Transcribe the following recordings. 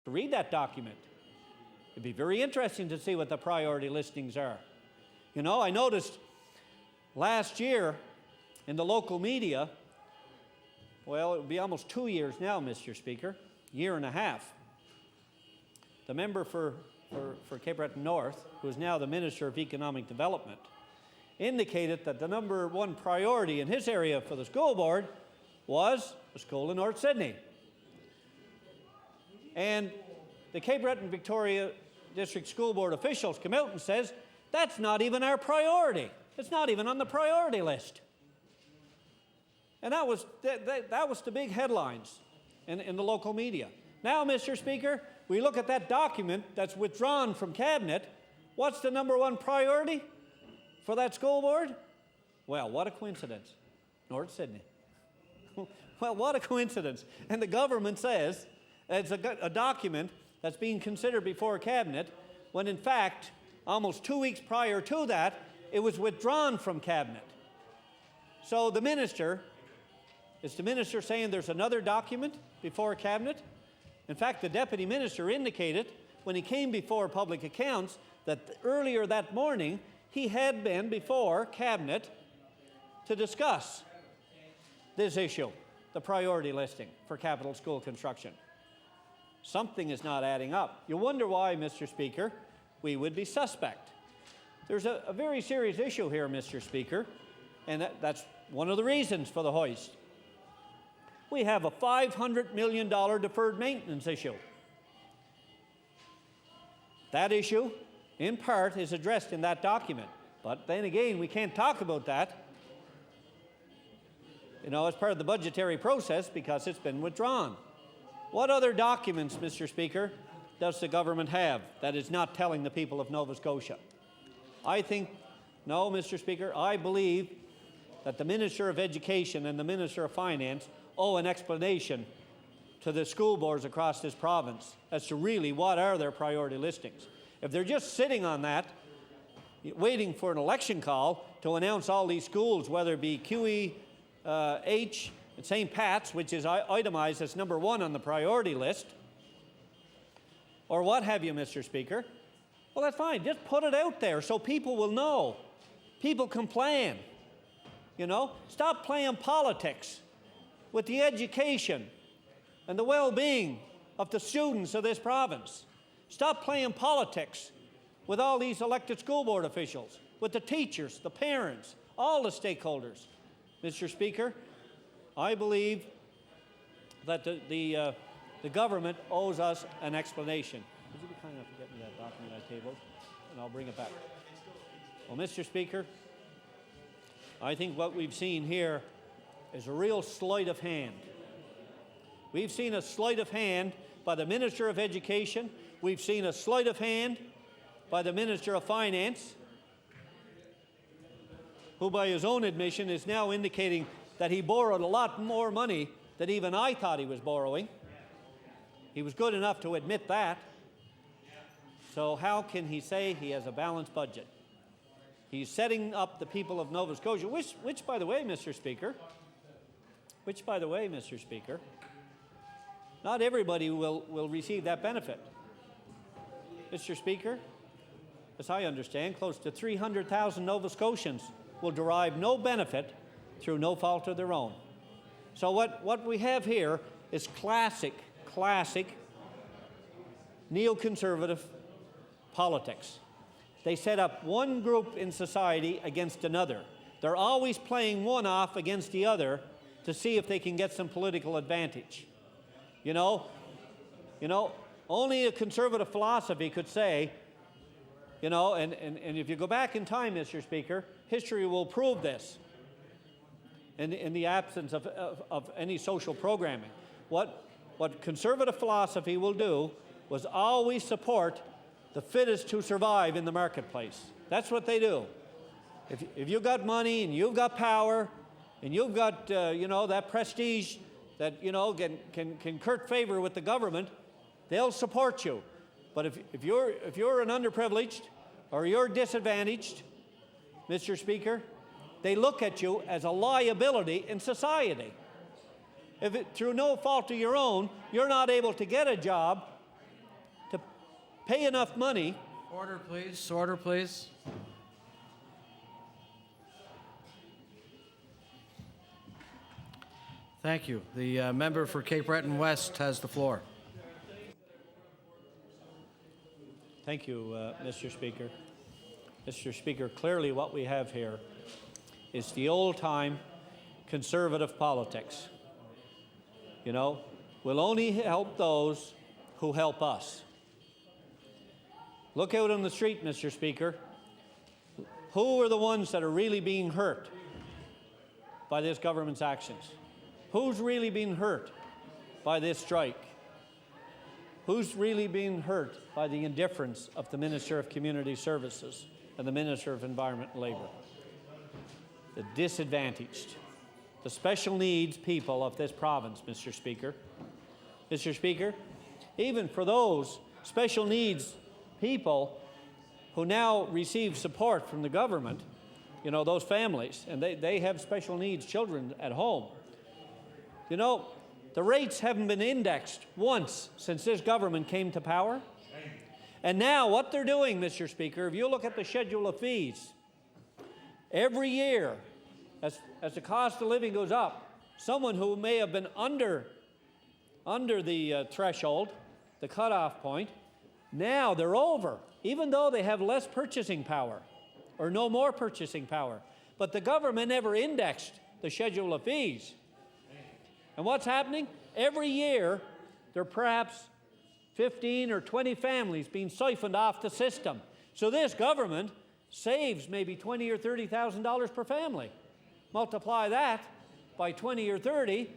to read that document. It'd be very interesting to see what the priority listings are. You know, I noticed last year in the local media, well, it would be almost 2 years now, Mr. Speaker, year and a half. The member for Cape Breton North, who is now the Minister of Economic Development, indicated that the number one priority in his area for the school board was a school in North Sydney. And the Cape Breton Victoria District School Board officials come out and says, that's not even our priority. It's not even on the priority list. And that was the big headlines in the local media. Now, Mr. Speaker, we look at that document that's withdrawn from Cabinet. What's the number one priority for that school board? Well, what a coincidence. North Sydney. Well, what a coincidence. And the government says it's a document that's being considered before Cabinet, when in fact, almost 2 weeks prior to that, it was withdrawn from Cabinet. So the minister, is the minister saying there's another document before Cabinet? In fact, the Deputy Minister indicated when he came before Public Accounts that earlier that morning he had been before Cabinet to discuss this issue, the priority listing for capital school construction. Something is not adding up. You wonder why, Mr. Speaker, we would be suspect. There's a very serious issue here, Mr. Speaker, and that's one of the reasons for the hoist. We have a $500 million deferred maintenance issue. That issue, in part, is addressed in that document. But then again, we can't talk about that, you know, as part of the budgetary process because it's been withdrawn. What other documents, Mr. Speaker, does the government have that is not telling the people of Nova Scotia? I think, no, Mr. Speaker, I believe that the Minister of Education and the Minister of Finance owe an explanation to the school boards across this province as to really what are their priority listings. If they're just sitting on that, waiting for an election call to announce all these schools, whether it be QEH and St. Pat's, which is itemized as number one on the priority list, or what have you, Mr. Speaker, well, that's fine. Just put it out there so people will know. People can plan. You know, stop playing politics with the education and the well-being of the students of this province. Stop playing politics with all these elected school board officials, with the teachers, the parents, all the stakeholders. Mr. Speaker, I believe that the government owes us an explanation. Would you be kind enough to get me that document I tabled, and I'll bring it back. Well, Mr. Speaker, I think what we've seen here is a real sleight of hand. We've seen a sleight of hand by the Minister of Education. We've seen a sleight of hand by the Minister of Finance, who by his own admission is now indicating that he borrowed a lot more money than even I thought he was borrowing. He was good enough to admit that. So how can he say he has a balanced budget? He's setting up the people of Nova Scotia, which by the way, Mr. Speaker, not everybody will receive that benefit. Mr. Speaker, as I understand, close to 300,000 Nova Scotians will derive no benefit through no fault of their own. So what we have here is classic neoconservative politics. They set up one group in society against another. They're always playing one off against the other to see if they can get some political advantage. You know, only a conservative philosophy could say, you know, and if you go back in time, Mr. Speaker, history will prove this in the absence of any social programming. What conservative philosophy will do was always support the fittest to survive in the marketplace. That's what they do. If you've got money and you've got power and you've got, you know, that prestige that, you know, can curry favor with the government, they'll support you. But if you're an underprivileged or you're disadvantaged, Mr. Speaker, they look at you as a liability in society. If through no fault of your own, you're not able to get a job, pay enough money. Order, please. Order, please. Thank you. The member for Cape Breton West has the floor. Thank you, Mr. Speaker. Mr. Speaker, clearly what we have here is the old-time conservative politics. You know, we'll only help those who help us. Look out on the street, Mr. Speaker. Who are the ones that are really being hurt by this government's actions? Who's really being hurt by this strike? Who's really being hurt by the indifference of the Minister of Community Services and the Minister of Environment and Labour? The disadvantaged, the special needs people of this province, Mr. Speaker. Mr. Speaker, even for those special needs people who now receive support from the government, you know, those families, and they have special needs children at home. You know, the rates haven't been indexed once since this government came to power. And now what they're doing, Mr. Speaker, if you look at the schedule of fees, every year, as the cost of living goes up, someone who may have been under the threshold, the cutoff point, now they're over, even though they have less purchasing power or no more purchasing power. But the government never indexed the schedule of fees. And what's happening? Every year, there are perhaps 15 or 20 families being siphoned off the system. So this government saves maybe $20,000 or $30,000 per family. Multiply that by 20 or 30,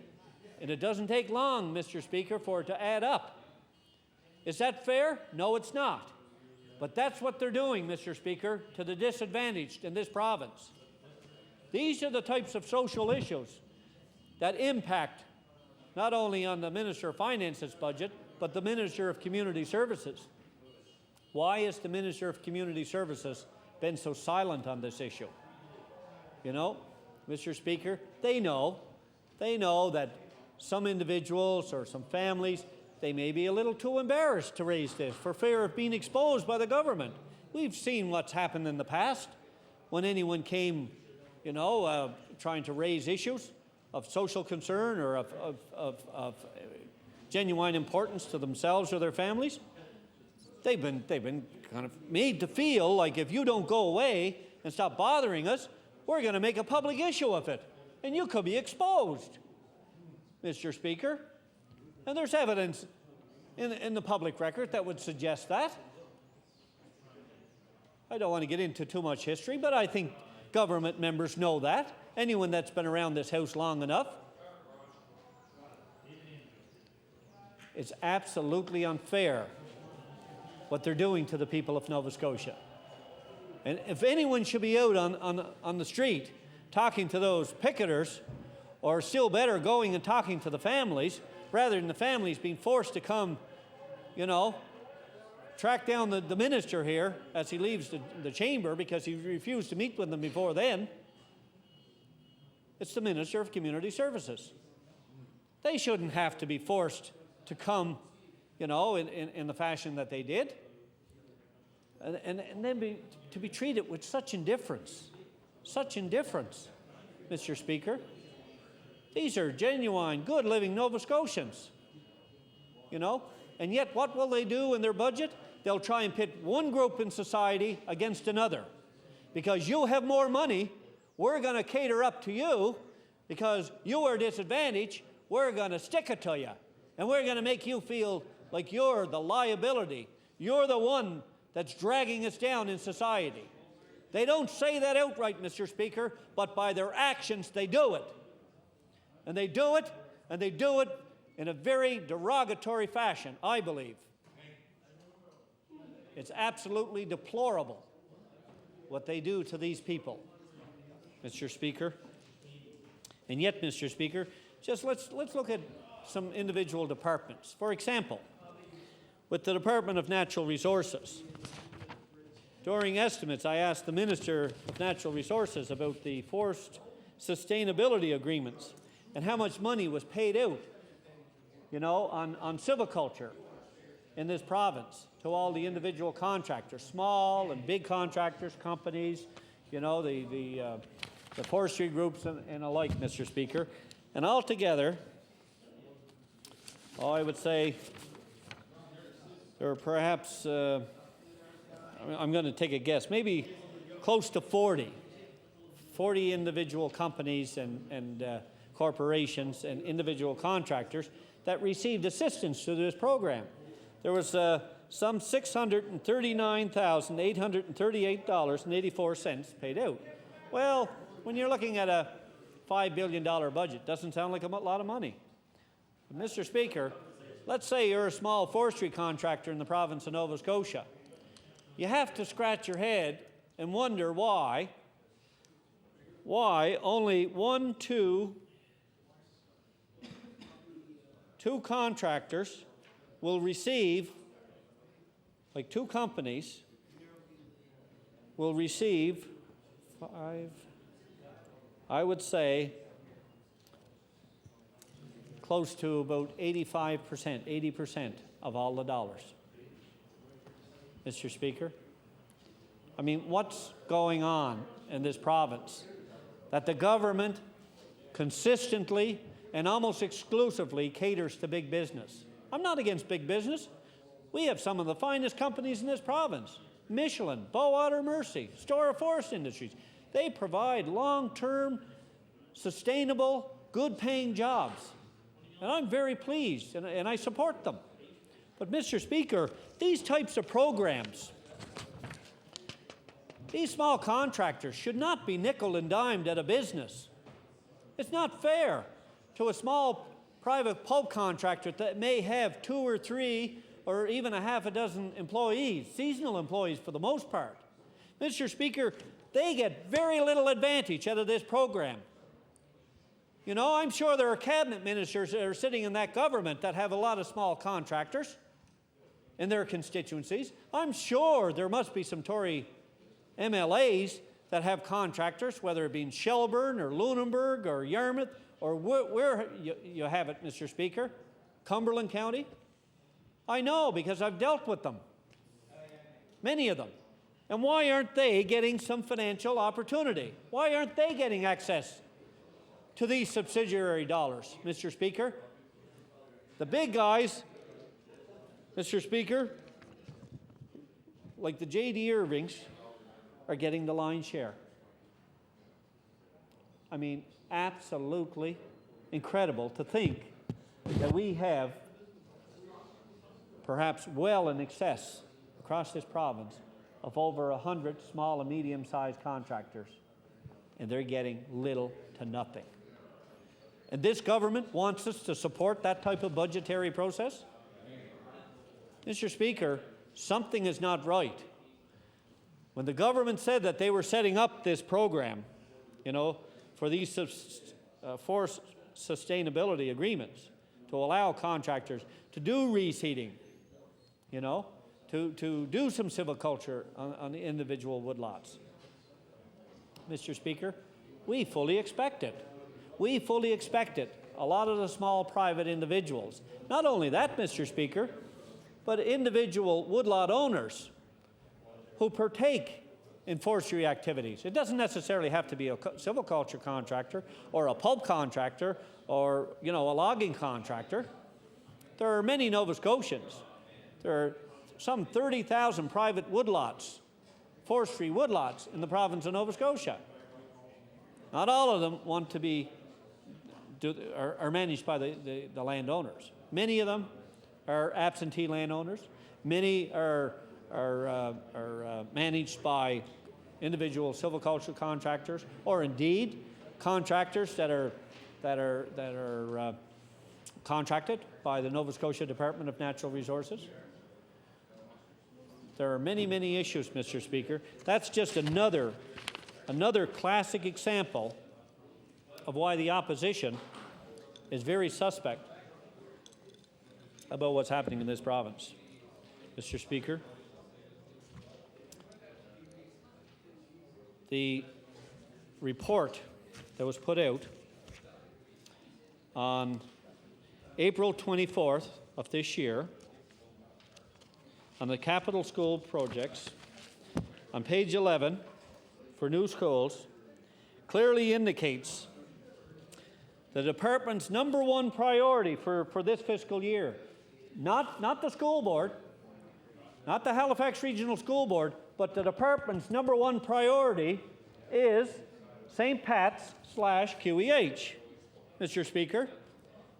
and it doesn't take long, Mr. Speaker, for it to add up. Is that fair? No, it's not. But that's what they're doing, Mr. Speaker, to the disadvantaged in this province. These are the types of social issues that impact not only on the Minister of Finance's budget, but the Minister of Community Services. Why has the Minister of Community Services been so silent on this issue? You know, Mr. Speaker, they know that some individuals or some families, they may be a little too embarrassed to raise this for fear of being exposed by the government. We've seen what's happened in the past when anyone came, you know, trying to raise issues of social concern or of genuine importance to themselves or their families. They've been kind of made to feel like if you don't go away and stop bothering us, we're going to make a public issue of it, and you could be exposed, Mr. Speaker. And there's evidence in the public record that would suggest that. I don't want to get into too much history, but I think government members know that. Anyone that's been around this House long enough. It's absolutely unfair what they're doing to the people of Nova Scotia. And if anyone should be out on the street talking to those picketers, or still better, going and talking to the families, rather than the families being forced to come, you know, track down the minister here as he leaves the chamber because he refused to meet with them before then, it's the Minister of Community Services. They shouldn't have to be forced to come, you know, in the fashion that they did. And then to be treated with such indifference, Mr. Speaker. These are genuine, good living Nova Scotians, you know, and yet what will they do in their budget? They'll try and pit one group in society against another. Because you have more money, we're going to cater up to you. Because you are disadvantaged, we're going to stick it to you. And we're going to make you feel like you're the liability. You're the one that's dragging us down in society. They don't say that outright, Mr. Speaker, but by their actions they do it. And they do it, and they do it in a very derogatory fashion, I believe. It's absolutely deplorable what they do to these people, Mr. Speaker. And yet, Mr. Speaker, just let's look at some individual departments. For example, with the Department of Natural Resources. During estimates, I asked the Minister of Natural Resources about the forced sustainability agreements and how much money was paid out, you know, on silviculture in this province to all the individual contractors, small and big contractors, companies, you know, the forestry groups and alike, Mr. Speaker. And altogether, I would say there are perhaps, I'm going to take a guess, maybe close to 40 individual companies and corporations and individual contractors that received assistance through this program. There was some $639,838.84 paid out. Well, when you're looking at a $5 billion budget, doesn't sound like a lot of money. But Mr. Speaker, let's say you're a small forestry contractor in the province of Nova Scotia. You have to scratch your head and wonder why only two contractors will receive, like two companies will receive I would say close to about 85%, 80% of all the dollars. Mr. Speaker, I mean, what's going on in this province that the government consistently and almost exclusively caters to big business? I'm not against big business. We have some of the finest companies in this province. Michelin, Bowater Mercy, Stora Forest Industries. They provide long-term, sustainable, good-paying jobs. And I'm very pleased, and I support them. But, Mr. Speaker, these types of programs, these small contractors should not be nickel and dimed at a business. It's not fair to a small private pulp contractor that may have 2 or 3 or even a half a dozen employees, seasonal employees for the most part. Mr. Speaker, they get very little advantage out of this program. You know, I'm sure there are cabinet ministers that are sitting in that government that have a lot of small contractors in their constituencies. I'm sure there must be some Tory MLAs that have contractors, whether it be in Shelburne or Lunenburg or Yarmouth or where you have it, Mr. Speaker, Cumberland County. I know because I've dealt with them, many of them. And why aren't they getting some financial opportunity? Why aren't they getting access to these subsidiary dollars, Mr. Speaker? The big guys, Mr. Speaker, like the J.D. Irvings, are getting the lion's share. I mean, absolutely incredible to think that we have perhaps well in excess across this province of over 100 small and medium-sized contractors, and they're getting little to nothing. And this government wants us to support that type of budgetary process? Mr. Speaker, something is not right. When the government said that they were setting up this program, you know, for these forest sustainability agreements to allow contractors to do reseeding, you know, to do some silviculture on the individual woodlots. Mr. Speaker, we fully expect it. We fully expect it. A lot of the small private individuals. Not only that, Mr. Speaker, but individual woodlot owners who partake in forestry activities. It doesn't necessarily have to be a silviculture contractor or a pulp contractor or, you know, a logging contractor. There are many Nova Scotians. There are some 30,000 private woodlots, forestry woodlots in the province of Nova Scotia. Not all of them want to be are managed by the landowners. Many of them are absentee landowners. Many are managed by individual silviculture contractors, or indeed contractors that are contracted by the Nova Scotia Department of Natural Resources. There are many, many issues, Mr. Speaker. That's just another classic example of why the opposition is very suspect about what's happening in this province. Mr. Speaker, the report that was put out on April 24th of this year on the capital school projects on page 11 for new schools clearly indicates the department's #1 priority for this fiscal year, not the school board, not the Halifax Regional School Board, but the department's #1 priority is St. Pat's /QEH, Mr. Speaker.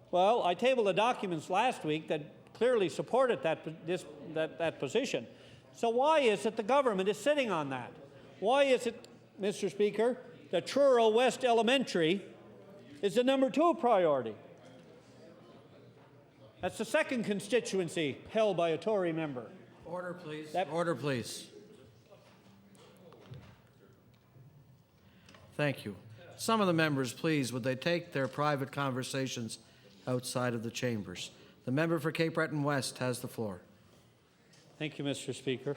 Well, I tabled the documents last week that clearly supported that position. So why is it the government is sitting on that? Why is it, Mr. Speaker, that Truro West Elementary is the #2 priority? That's the second constituency held by a Tory member. Order, please. Order, please. Thank you. Some of the members, please, would they take their private conversations outside of the chambers? The member for Cape Breton West has the floor. Thank you, Mr. Speaker.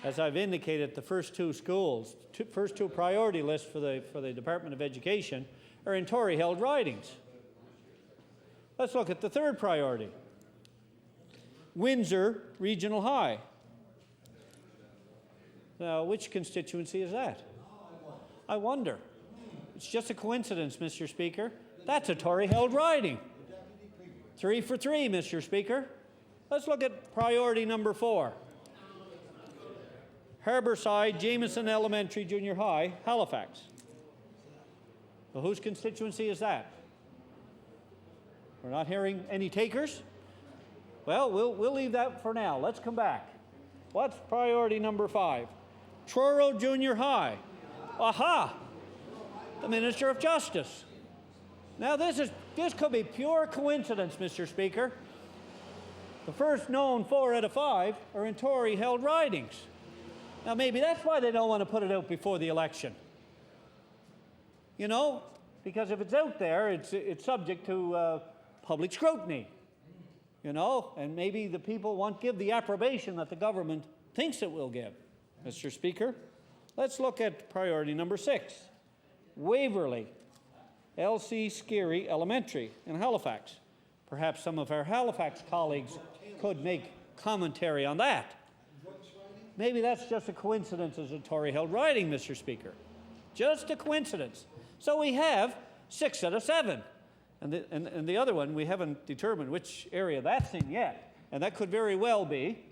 As I've indicated, the first two priority lists for the Department of Education are in Tory-held ridings. Let's look at the third priority. Windsor Regional High. Now, which constituency is that? I wonder. It's just a coincidence, Mr. Speaker. That's a Tory-held riding. 3 for 3, Mr. Speaker. Let's look at priority #4. Harbourside Jameson Elementary Junior High, Halifax. Well, whose constituency is that? We're not hearing any takers? Well, we'll leave that for now. Let's come back. What's priority #5? Truro Junior High. Aha! The Minister of Justice. Now, this could be pure coincidence, Mr. Speaker. The first known 4 out of 5 are in Tory-held ridings. Now, maybe that's why they don't want to put it out before the election. You know, because if it's out there, it's subject to public scrutiny. You know, and maybe the people won't give the approbation that the government thinks it will give. Mr. Speaker, let's look at priority #6. Waverley, L.C. Skeary Elementary in Halifax. Perhaps some of our Halifax colleagues could make commentary on that. Maybe that's just a coincidence as a Tory-held riding, Mr. Speaker. Just a coincidence. So we have 6 out of 7. And the other one, we haven't determined which area that's in yet. And that could very well be,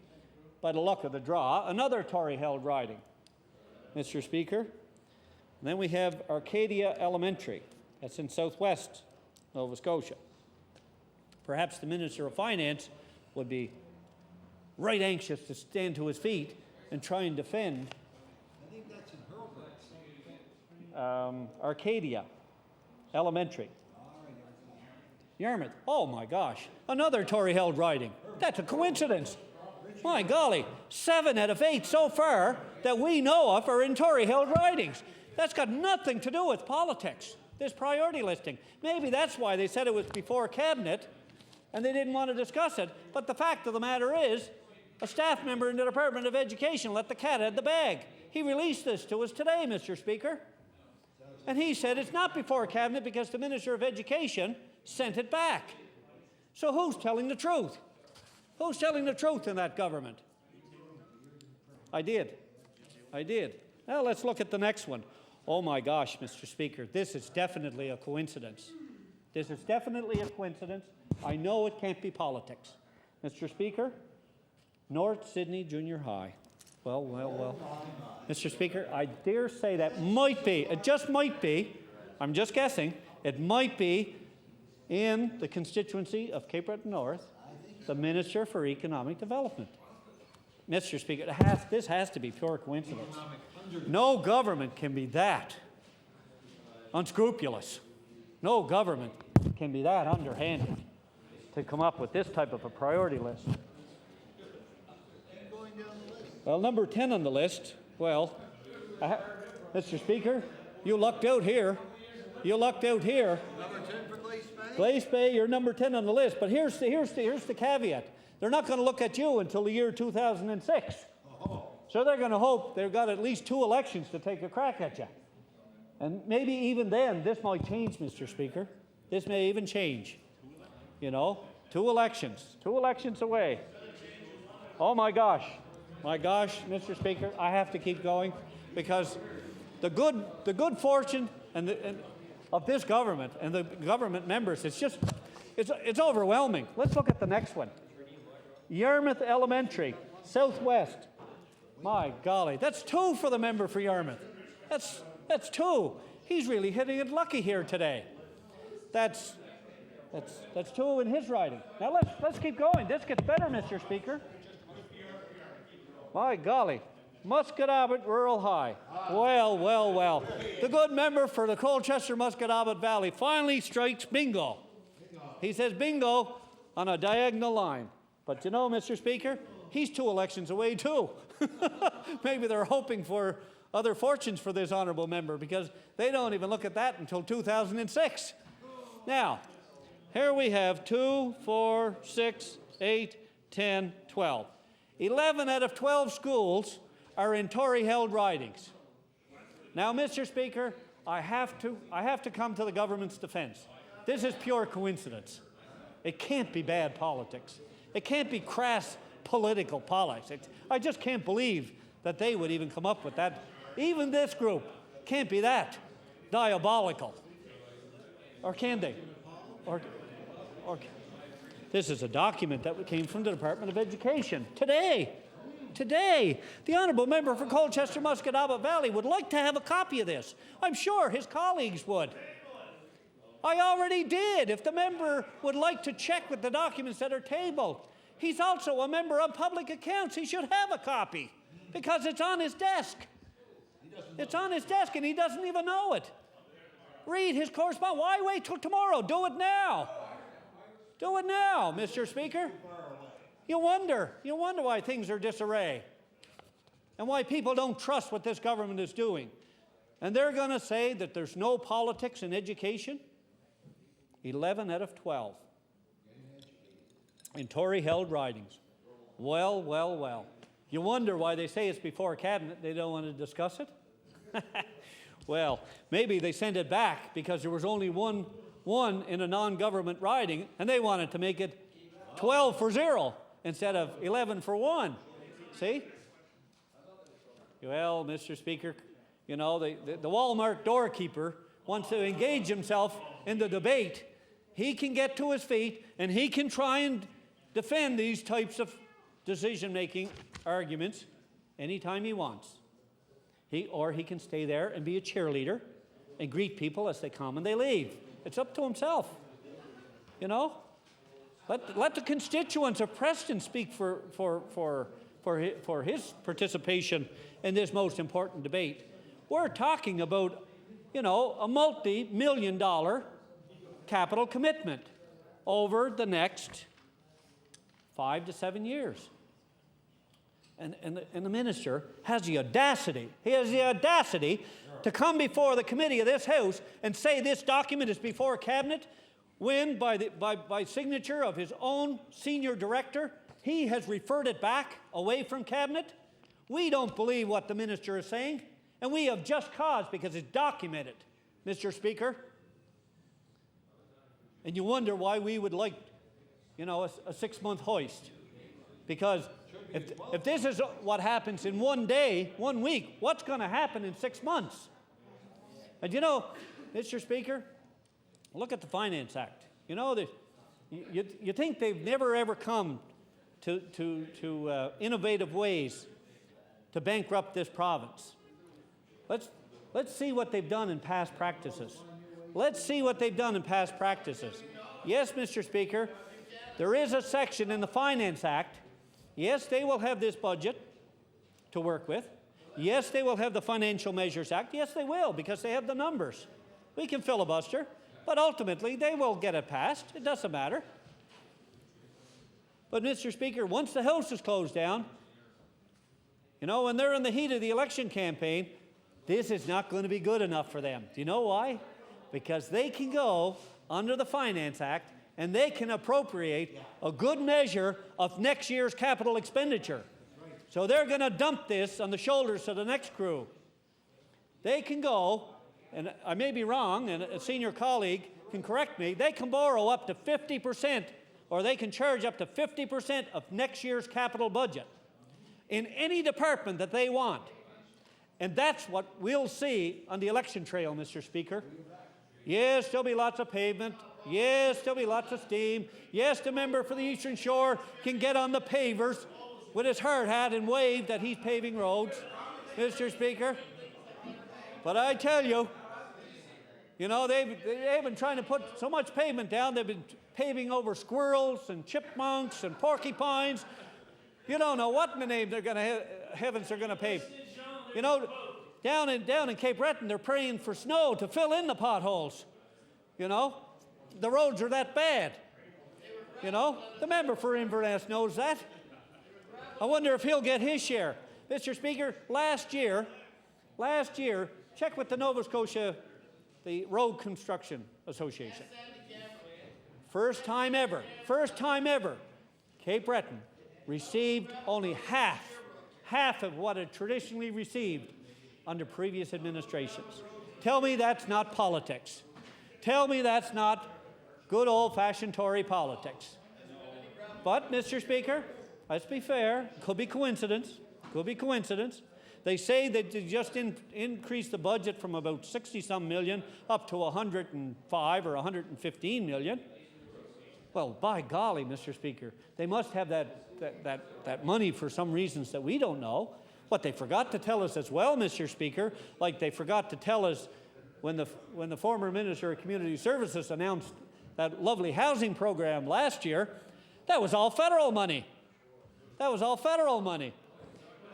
by the luck of the draw, another Tory-held riding, Mr. Speaker. And then we have Arcadia Elementary. That's in southwest Nova Scotia. Perhaps the Minister of Finance would be right anxious to stand to his feet and try and defend Arcadia Elementary. Yarmouth. Oh, my gosh. Another Tory-held riding. That's a coincidence. My golly. 7 out of 8 so far that we know of are in Tory-held ridings. That's got nothing to do with politics, this priority listing. Maybe that's why they said it was before Cabinet and they didn't want to discuss it. But the fact of the matter is, a staff member in the Department of Education let the cat out of the bag. He released this to us today, Mr. Speaker. And he said it's not before Cabinet because the Minister of Education sent it back. So who's telling the truth? Who's telling the truth in that government? I did. Now let's look at the next one. Oh my gosh, Mr. Speaker, this is definitely a coincidence. This is definitely a coincidence. I know it can't be politics. Mr. Speaker, North Sydney Junior High. Well. Mr. Speaker, I dare say that might be, it just might be, I'm just guessing, it might be in the constituency of Cape Breton North, the Minister for Economic Development. Mr. Speaker, this has to be pure coincidence. No government can be that unscrupulous. No government can be that underhanded to come up with this type of a priority list. Well, number 10 on the list, Mr. Speaker, you lucked out here. Number 10 for Glace Bay? Glace Bay, you're number 10 on the list, but here's the caveat. They're not going to look at you until the year 2006. So they're going to hope they've got at least 2 elections to take a crack at you. And maybe even then, this might change, Mr. Speaker. This may even change. You know, 2 elections away. Oh my gosh, Mr. Speaker, I have to keep going because the good fortune of this government and the government members, it's overwhelming. Let's look at the next one. Yarmouth Elementary, Southwest. My golly, that's 2 for the member for Yarmouth. That's 2. He's really hitting it lucky here today. That's 2 in his riding. Now let's keep going. This gets better, Mr. Speaker. My golly, Musquodoboit Rural High. Well. The good member for the Colchester-Musquodoboit Valley finally strikes bingo. He says bingo on a diagonal line. But you know, Mr. Speaker, he's 2 elections away too. Maybe they're hoping for other fortunes for this honourable member because they don't even look at that until 2006. Now, here we have 2, 4, 6, 8, 10, 12. 11 out of 12 schools are in Tory-held ridings. Now, Mr. Speaker, I have to come to the government's defense. This is pure coincidence. It can't be bad politics. It can't be crass political politics. I just can't believe that they would even come up with that. Even this group can't be that diabolical. Or can they? Or this is a document that came from the Department of Education today. The honourable member for Colchester-Musquodoboit Valley would like to have a copy of this. I'm sure his colleagues would. I already did. If the member would like to check with the documents that are tabled. He's also a member of Public Accounts. He should have a copy because it's on his desk. It's on his desk and he doesn't even know it. Read his correspondence. Why wait till tomorrow? Do it now. Do it now, Mr. Speaker. You wonder why things are disarray and why people don't trust what this government is doing. And they're going to say that there's no politics in education. 11 out of 12 in Tory-held ridings. Well. You wonder why they say it's before Cabinet. They don't want to discuss it. Well, maybe they sent it back because there was only one in a non-government riding, and they wanted to make it 12 for 0 instead of 11 for 1. See? Well, Mr. Speaker, you know, the Walmart doorkeeper wants to engage himself in the debate. He can get to his feet, and he can try and defend these types of decision-making arguments anytime he wants. Or he can stay there and be a cheerleader and greet people as they come and they leave. It's up to himself, you know. Let the constituents of Preston speak for his participation in this most important debate. We're talking about, you know, a multi-million-dollar capital commitment over the next 5 to 7 years. And the minister has the audacity, to come before the committee of this House and say this document is before Cabinet when, by signature of his own senior director, he has referred it back away from Cabinet. We don't believe what the minister is saying, and we have just cause because it's documented, Mr. Speaker. And you wonder why we would like, you know, a 6-month hoist. Because if this is what happens in 1 day, 1 week, what's going to happen in 6 months? And you know, Mr. Speaker, look at the Finance Act. You know, you think they've never ever come to innovative ways to bankrupt this province. Let's see what they've done in past practices. Let's see what they've done in past practices. Yes, Mr. Speaker, there is a section in the Finance Act. Yes, they will have this budget to work with. Yes, they will have the Financial Measures Act. Yes, they will, because they have the numbers. We can filibuster, but ultimately they will get it passed. It doesn't matter. But, Mr. Speaker, once the House is closed down, you know, when they're in the heat of the election campaign, this is not going to be good enough for them. Do you know why? Because they can go under the Finance Act and they can appropriate a good measure of next year's capital expenditure. So they're going to dump this on the shoulders of the next crew. They can go, and I may be wrong, and a senior colleague can correct me, they can borrow up to 50% or they can charge up to 50% of next year's capital budget in any department that they want. And that's what we'll see on the election trail, Mr. Speaker. Yes, there'll be lots of pavement. Yes, there'll be lots of steam. Yes, the member for the Eastern Shore can get on the pavers with his hard hat and wave that he's paving roads, Mr. Speaker. But I tell you, you know, they've been trying to put so much pavement down, they've been paving over squirrels and chipmunks and porcupines. You don't know what in the name heavens they're going to pave. You know, down in Cape Breton, they're praying for snow to fill in the potholes. You know, the roads are that bad. You know, the member for Inverness knows that. I wonder if he'll get his share. Mr. Speaker, last year, check with the Nova Scotia, the Road Construction Association. First time ever, Cape Breton received only half of what it traditionally received under previous administrations. Tell me that's not politics. Tell me that's not good old-fashioned Tory politics. But, Mr. Speaker, let's be fair. Could be coincidence. They say that they just increased the budget from about 60-some million up to 105 or 115 million. Well, by golly, Mr. Speaker, they must have that money for some reasons that we don't know. What they forgot to tell us as well, Mr. Speaker, like they forgot to tell us when the former Minister of Community Services announced that lovely housing program last year, that was all federal money.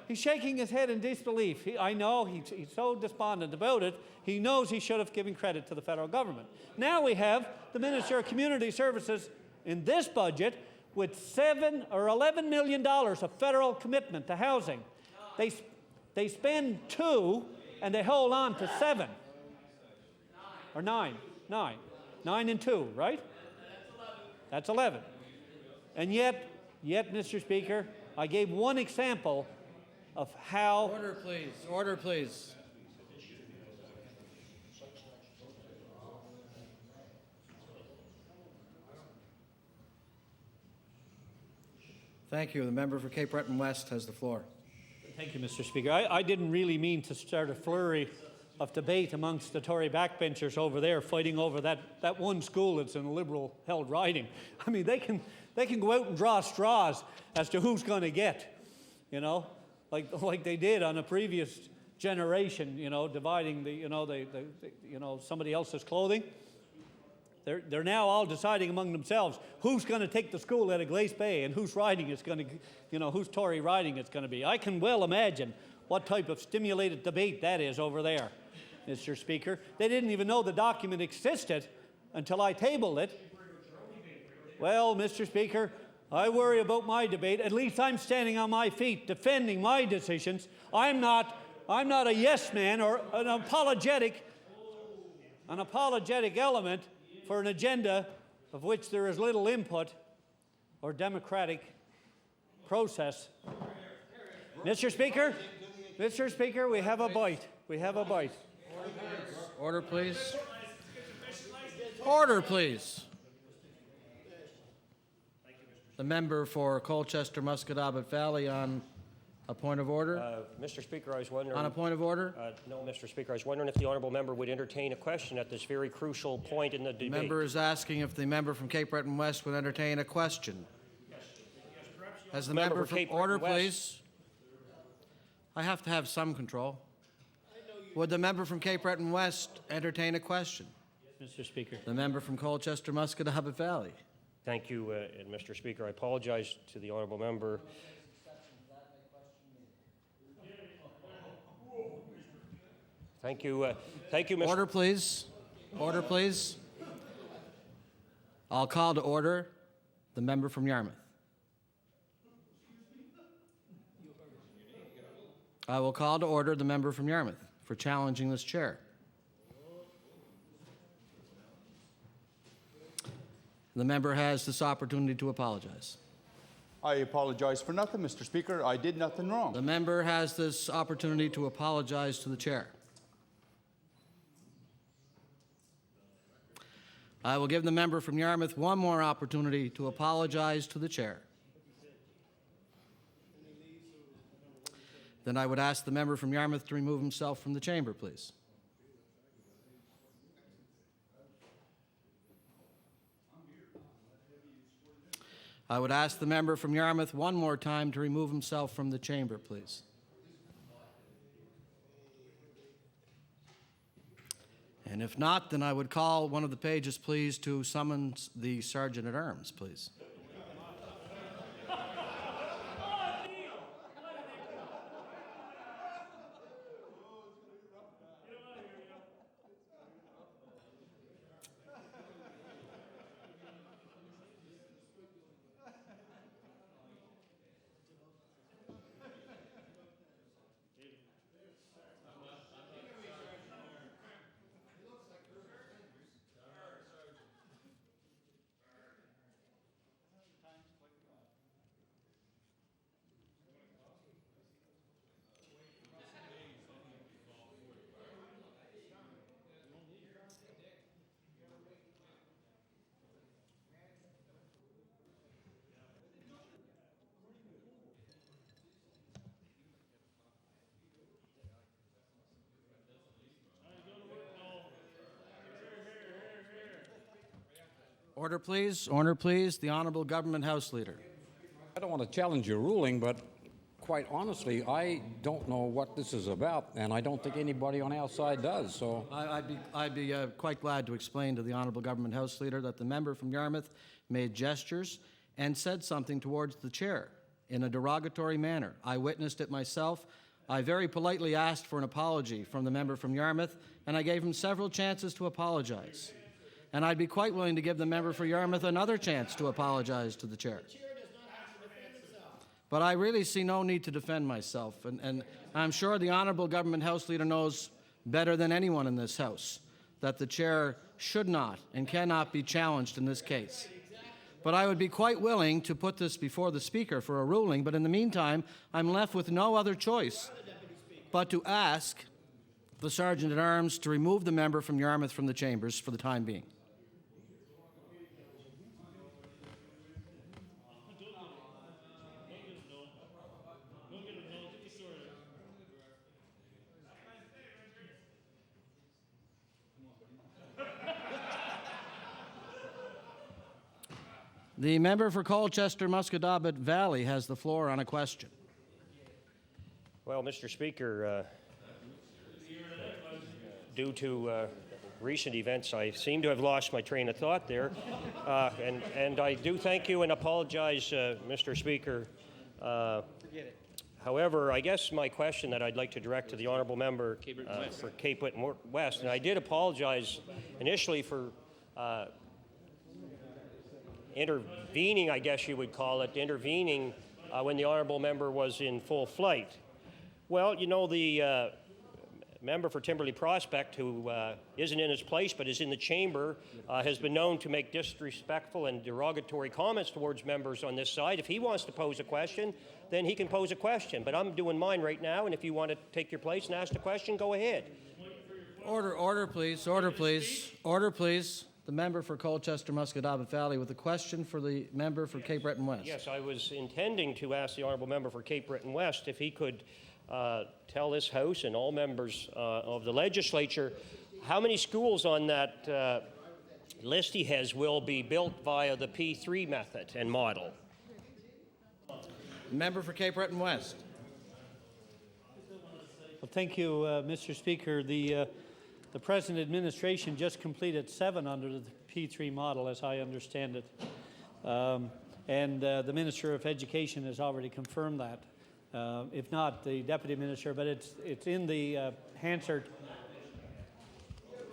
He's shaking his head in disbelief. I know he's so despondent about it. He knows he should have given credit to the federal government. Now we have the Minister of Community Services in this budget with $7 or $11 million of federal commitment to housing. They spend 2 and they hold on to 7 or 9 and 2, right? That's 11. And yet, Mr. Speaker, I gave one example of how... Order, please. Thank you. The member for Cape Breton West has the floor. Thank you, Mr. Speaker. I didn't really mean to start a flurry of debate amongst the Tory backbenchers over there fighting over that one school that's in a Liberal-held riding. I mean, they can go out and draw straws as to who's going to get, you know, like they did on a previous generation, you know, dividing somebody else's clothing. They're now all deciding among themselves who's going to take the school out of Glace Bay and whose riding it's going to, you know, whose Tory riding it's going to be. I can well imagine what type of stimulated debate that is over there, Mr. Speaker. They didn't even know the document existed until I tabled it. Well, Mr. Speaker, I worry about my debate. At least I'm standing on my feet defending my decisions. I'm not a yes man or an apologetic element for an agenda of which there is little input or democratic process. Mr. Speaker, we have a bite. Order, please. Order, please. The member for Colchester Musquodoboit Valley on a point of order. Mr. Speaker, I was wondering... On a point of order? No, Mr. Speaker. I was wondering if the honourable member would entertain a question at this very crucial point in the debate. The member is asking if the member from Cape Breton West would entertain a question. As the member from... Order, please. I have to have some control. Would the member from Cape Breton West entertain a question? Yes, Mr. Speaker. The member from Colchester Musquodoboit Valley. Thank you, and Mr. Speaker. I apologize to the honourable member. Thank you, Mr. Order, please. Order, please. I'll call to order the member from Yarmouth. I will call to order the member from Yarmouth for challenging this chair. The member has this opportunity to apologize. I apologize for nothing, Mr. Speaker. I did nothing wrong. The member has this opportunity to apologize to the chair. I will give the member from Yarmouth one more opportunity to apologize to the chair. Then I would ask the member from Yarmouth to remove himself from the chamber, please. I would ask the member from Yarmouth one more time to remove himself from the chamber, please. And if not, then I would call one of the pages, please, to summons the Sergeant-at-Arms, please. Order, please. Order, please. The Honourable Government House Leader. I don't want to challenge your ruling, but quite honestly, I don't know what this is about, and I don't think anybody on our side does. So I'd be quite glad to explain to the Honourable Government House Leader that the member from Yarmouth made gestures and said something towards the chair in a derogatory manner. I witnessed it myself. I very politely asked for an apology from the member from Yarmouth, and I gave him several chances to apologize. And I'd be quite willing to give the member for Yarmouth another chance to apologize to the chair. But I really see no need to defend myself, and I'm sure the Honourable Government House Leader knows better than anyone in this House that the chair should not and cannot be challenged in this case. But I would be quite willing to put this before the Speaker for a ruling, but in the meantime, I'm left with no other choice but to ask the Sergeant-at-Arms to remove the member from Yarmouth from the chambers for the time being. The member for Colchester-Musquodoboit Valley has the floor on a question. Well, Mr. Speaker, due to recent events, I seem to have lost my train of thought there. And I do thank you and apologize, Mr. Speaker. However, I guess my question that I'd like to direct to the Honourable Member for Cape Breton West, and I did apologize initially for intervening, I guess you would call it, intervening when the Honourable Member was in full flight. Well, you know, the member for Timberley Prospect, who isn't in his place but is in the chamber, has been known to make disrespectful and derogatory comments towards members on this side. If he wants to pose a question, then he can pose a question. But I'm doing mine right now, and if you want to take your place and ask a question, go ahead. Order, please. Order, please. Order, please. The member for Colchester-Musquodoboit Valley with a question for the member for Cape Breton West. Yes, I was intending to ask the Honourable Member for Cape Breton West if he could tell this House and all members of the legislature how many schools on that list he has will be built via the P3 method and model. Member for Cape Breton West. Well, thank you, Mr. Speaker. The present administration just completed 7 under the P3 model, as I understand it. And the Minister of Education has already confirmed that. If not, the Deputy Minister, but it's in the Hansard.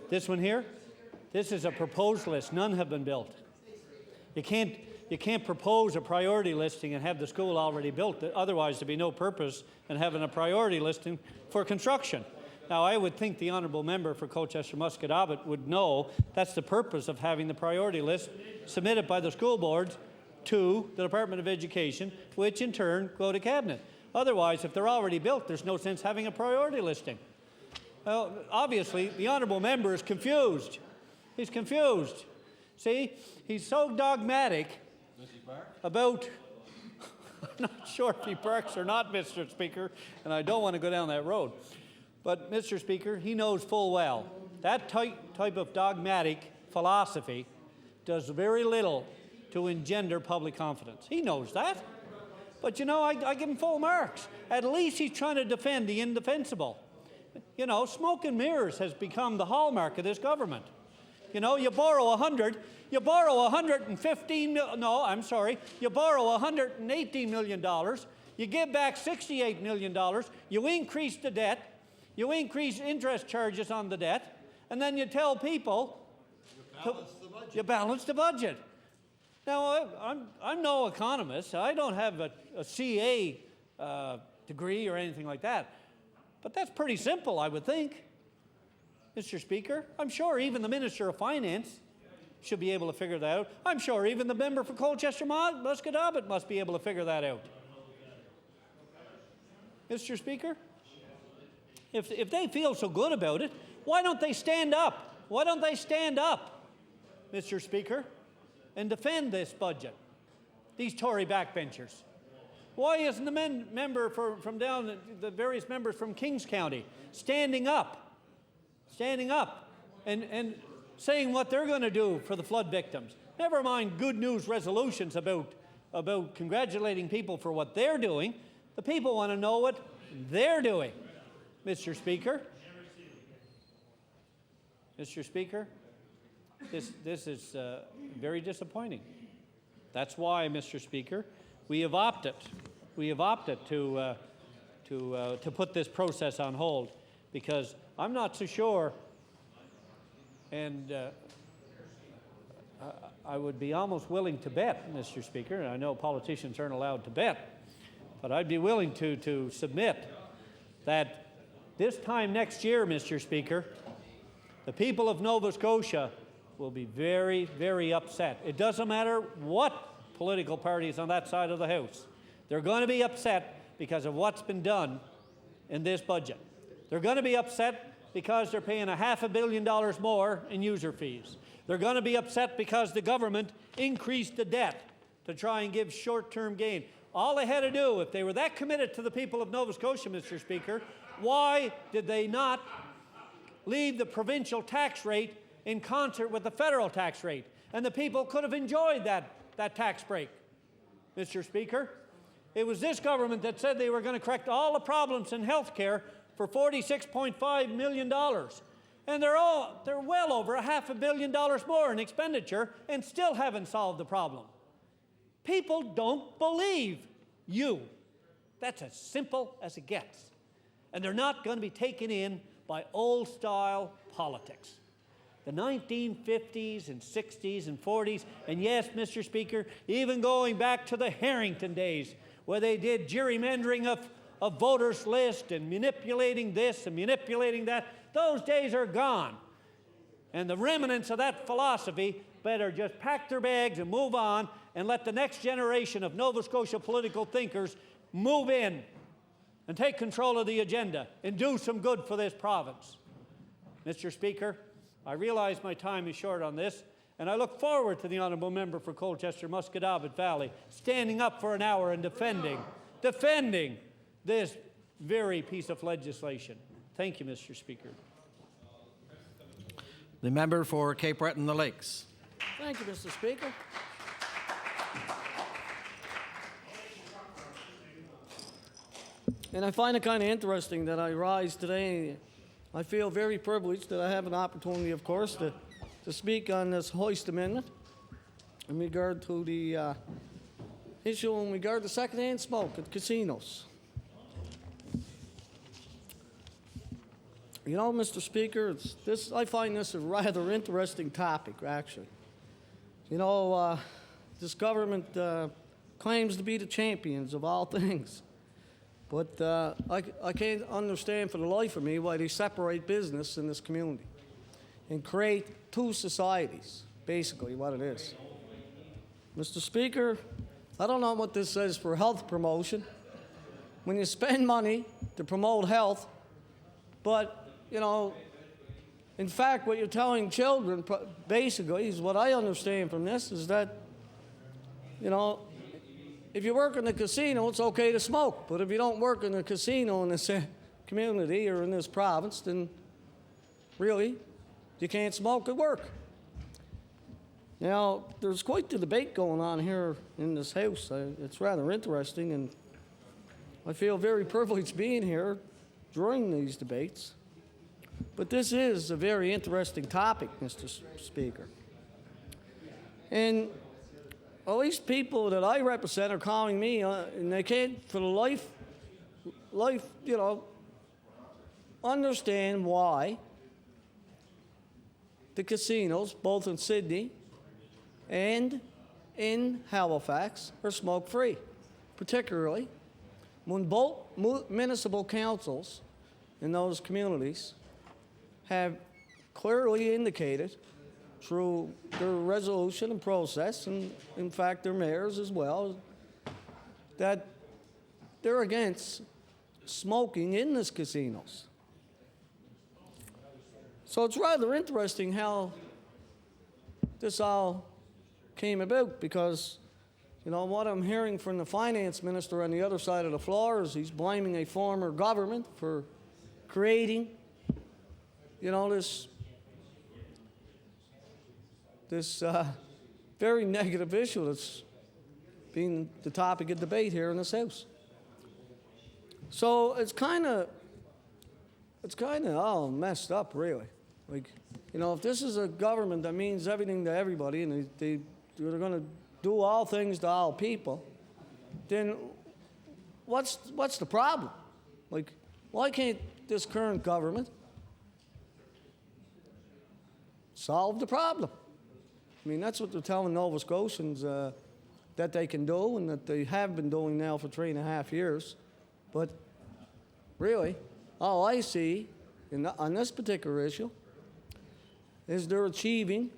This one here? This is a proposed list. None have been built. You can't propose a priority listing and have the school already built. Otherwise, there'd be no purpose in having a priority listing for construction. Now, I would think the Honourable Member for Colchester-Musquodoboit would know that's the purpose of having the priority list submitted by the school boards to the Department of Education, which in turn go to Cabinet. Otherwise, if they're already built, there's no sense having a priority listing. Well, obviously, the Honourable Member is confused. He's confused. See, he's so dogmatic about, I'm not sure if he barks or not, Mr. Speaker, and I don't want to go down that road. But, Mr. Speaker, he knows full well that type of dogmatic philosophy does very little to engender public confidence. He knows that. But, you know, I give him full marks. At least he's trying to defend the indefensible. You know, smoke and mirrors has become the hallmark of this government. You know, you borrow you borrow $118 million, you give back $68 million, you increase the debt, you increase interest charges on the debt, and then you tell people you balance the budget. Now, I'm no economist. I don't have a CA degree or anything like that. But that's pretty simple, I would think, Mr. Speaker. I'm sure even the Minister of Finance should be able to figure that out. I'm sure even the member for Colchester Musquodoboit must be able to figure that out. Mr. Speaker, if they feel so good about it, why don't they stand up? Why don't they stand up, Mr. Speaker, and defend this budget, these Tory backbenchers? Why isn't the member from down, the various members from Kings County standing up and saying what they're going to do for the flood victims? Never mind good news resolutions about congratulating people for what they're doing. The people want to know what they're doing, Mr. Speaker. Mr. Speaker, this is very disappointing. That's why, Mr. Speaker, we have opted to put this process on hold, because I'm not so sure, and I would be almost willing to bet, Mr. Speaker, and I know politicians aren't allowed to bet, but I'd be willing to submit that this time next year, Mr. Speaker, the people of Nova Scotia will be very, very upset. It doesn't matter what political party is on that side of the House. They're going to be upset because of what's been done in this budget. They're going to be upset because they're paying $500 million more in user fees. They're going to be upset because the government increased the debt to try and give short-term gain. All they had to do, if they were that committed to the people of Nova Scotia, Mr. Speaker, why did they not leave the provincial tax rate in concert with the federal tax rate? And the people could have enjoyed that tax break, Mr. Speaker. It was this government that said they were going to correct all the problems in health care for $46.5 million. And they're well over $500 million more in expenditure and still haven't solved the problem. People don't believe you. That's as simple as it gets. And they're not going to be taken in by old-style politics. The 1950s and 60s and 40s, and yes, Mr. Speaker, even going back to the Harrington days, where they did gerrymandering of voters' list and manipulating this and manipulating that, those days are gone. And the remnants of that philosophy better just pack their bags and move on and let the next generation of Nova Scotia political thinkers move in and take control of the agenda and do some good for this province. Mr. Speaker, I realize my time is short on this, and I look forward to the honourable member for Colchester Musquodoboit Valley standing up for an hour and defending this very piece of legislation. Thank you, Mr. Speaker. The member for Cape Breton and the Lakes. Thank you, Mr. Speaker. And I find it kind of interesting that I rise today. I feel very privileged that I have an opportunity, of course, to speak on this Hoist Amendment in regard to the issue in regard to secondhand smoke at casinos. You know, Mr. Speaker, I find this a rather interesting topic, actually. You know, this government claims to be the champions of all things. But I can't understand for the life of me why they separate business in this community and create two societies, basically what it is. Mr. Speaker, I don't know what this says for health promotion. When you spend money to promote health, but, you know, In fact, what you're telling children, basically, is what I understand from this, is that, you know, if you work in the casino, it's okay to smoke. But if you don't work in the casino in this community or in this province, then really, you can't smoke at work. Now, there's quite the debate going on here in this House. It's rather interesting, and I feel very privileged being here during these debates. But this is a very interesting topic, Mr. Speaker. And at least people that I represent are calling me, and they can't for the life, you know, understand why the casinos, both in Sydney and in Halifax, are smoke-free, particularly when both municipal councils in those communities have clearly indicated through their resolution and process, and in fact their mayors as well, that they're against smoking in these casinos. So it's rather interesting how this all came about, because, you know, what I'm hearing from the finance minister on the other side of the floor is he's blaming a former government for creating, you know, this very negative issue that's being the topic of debate here in this House. So it's kind of all messed up, really. Like, you know, if this is a government that means everything to everybody, and they're going to do all things to all people, then what's the problem? Like, why can't this current government solve the problem? I mean, that's what they're telling Nova Scotians that they can do, and that they have been doing now for 3.5 years. But really, all I see on this particular issue is they're achieving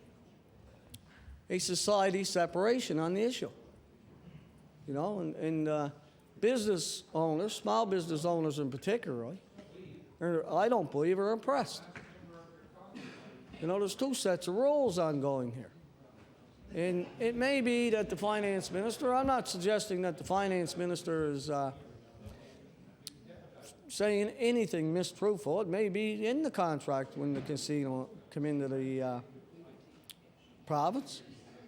a society separation on the issue. You know, and business owners, small business owners in particular, I don't believe are impressed. You know, there's two sets of rules ongoing here. And it may be that the finance minister, I'm not suggesting that the finance minister is saying anything mistruthful. It may be in the contract when the casino come into the province.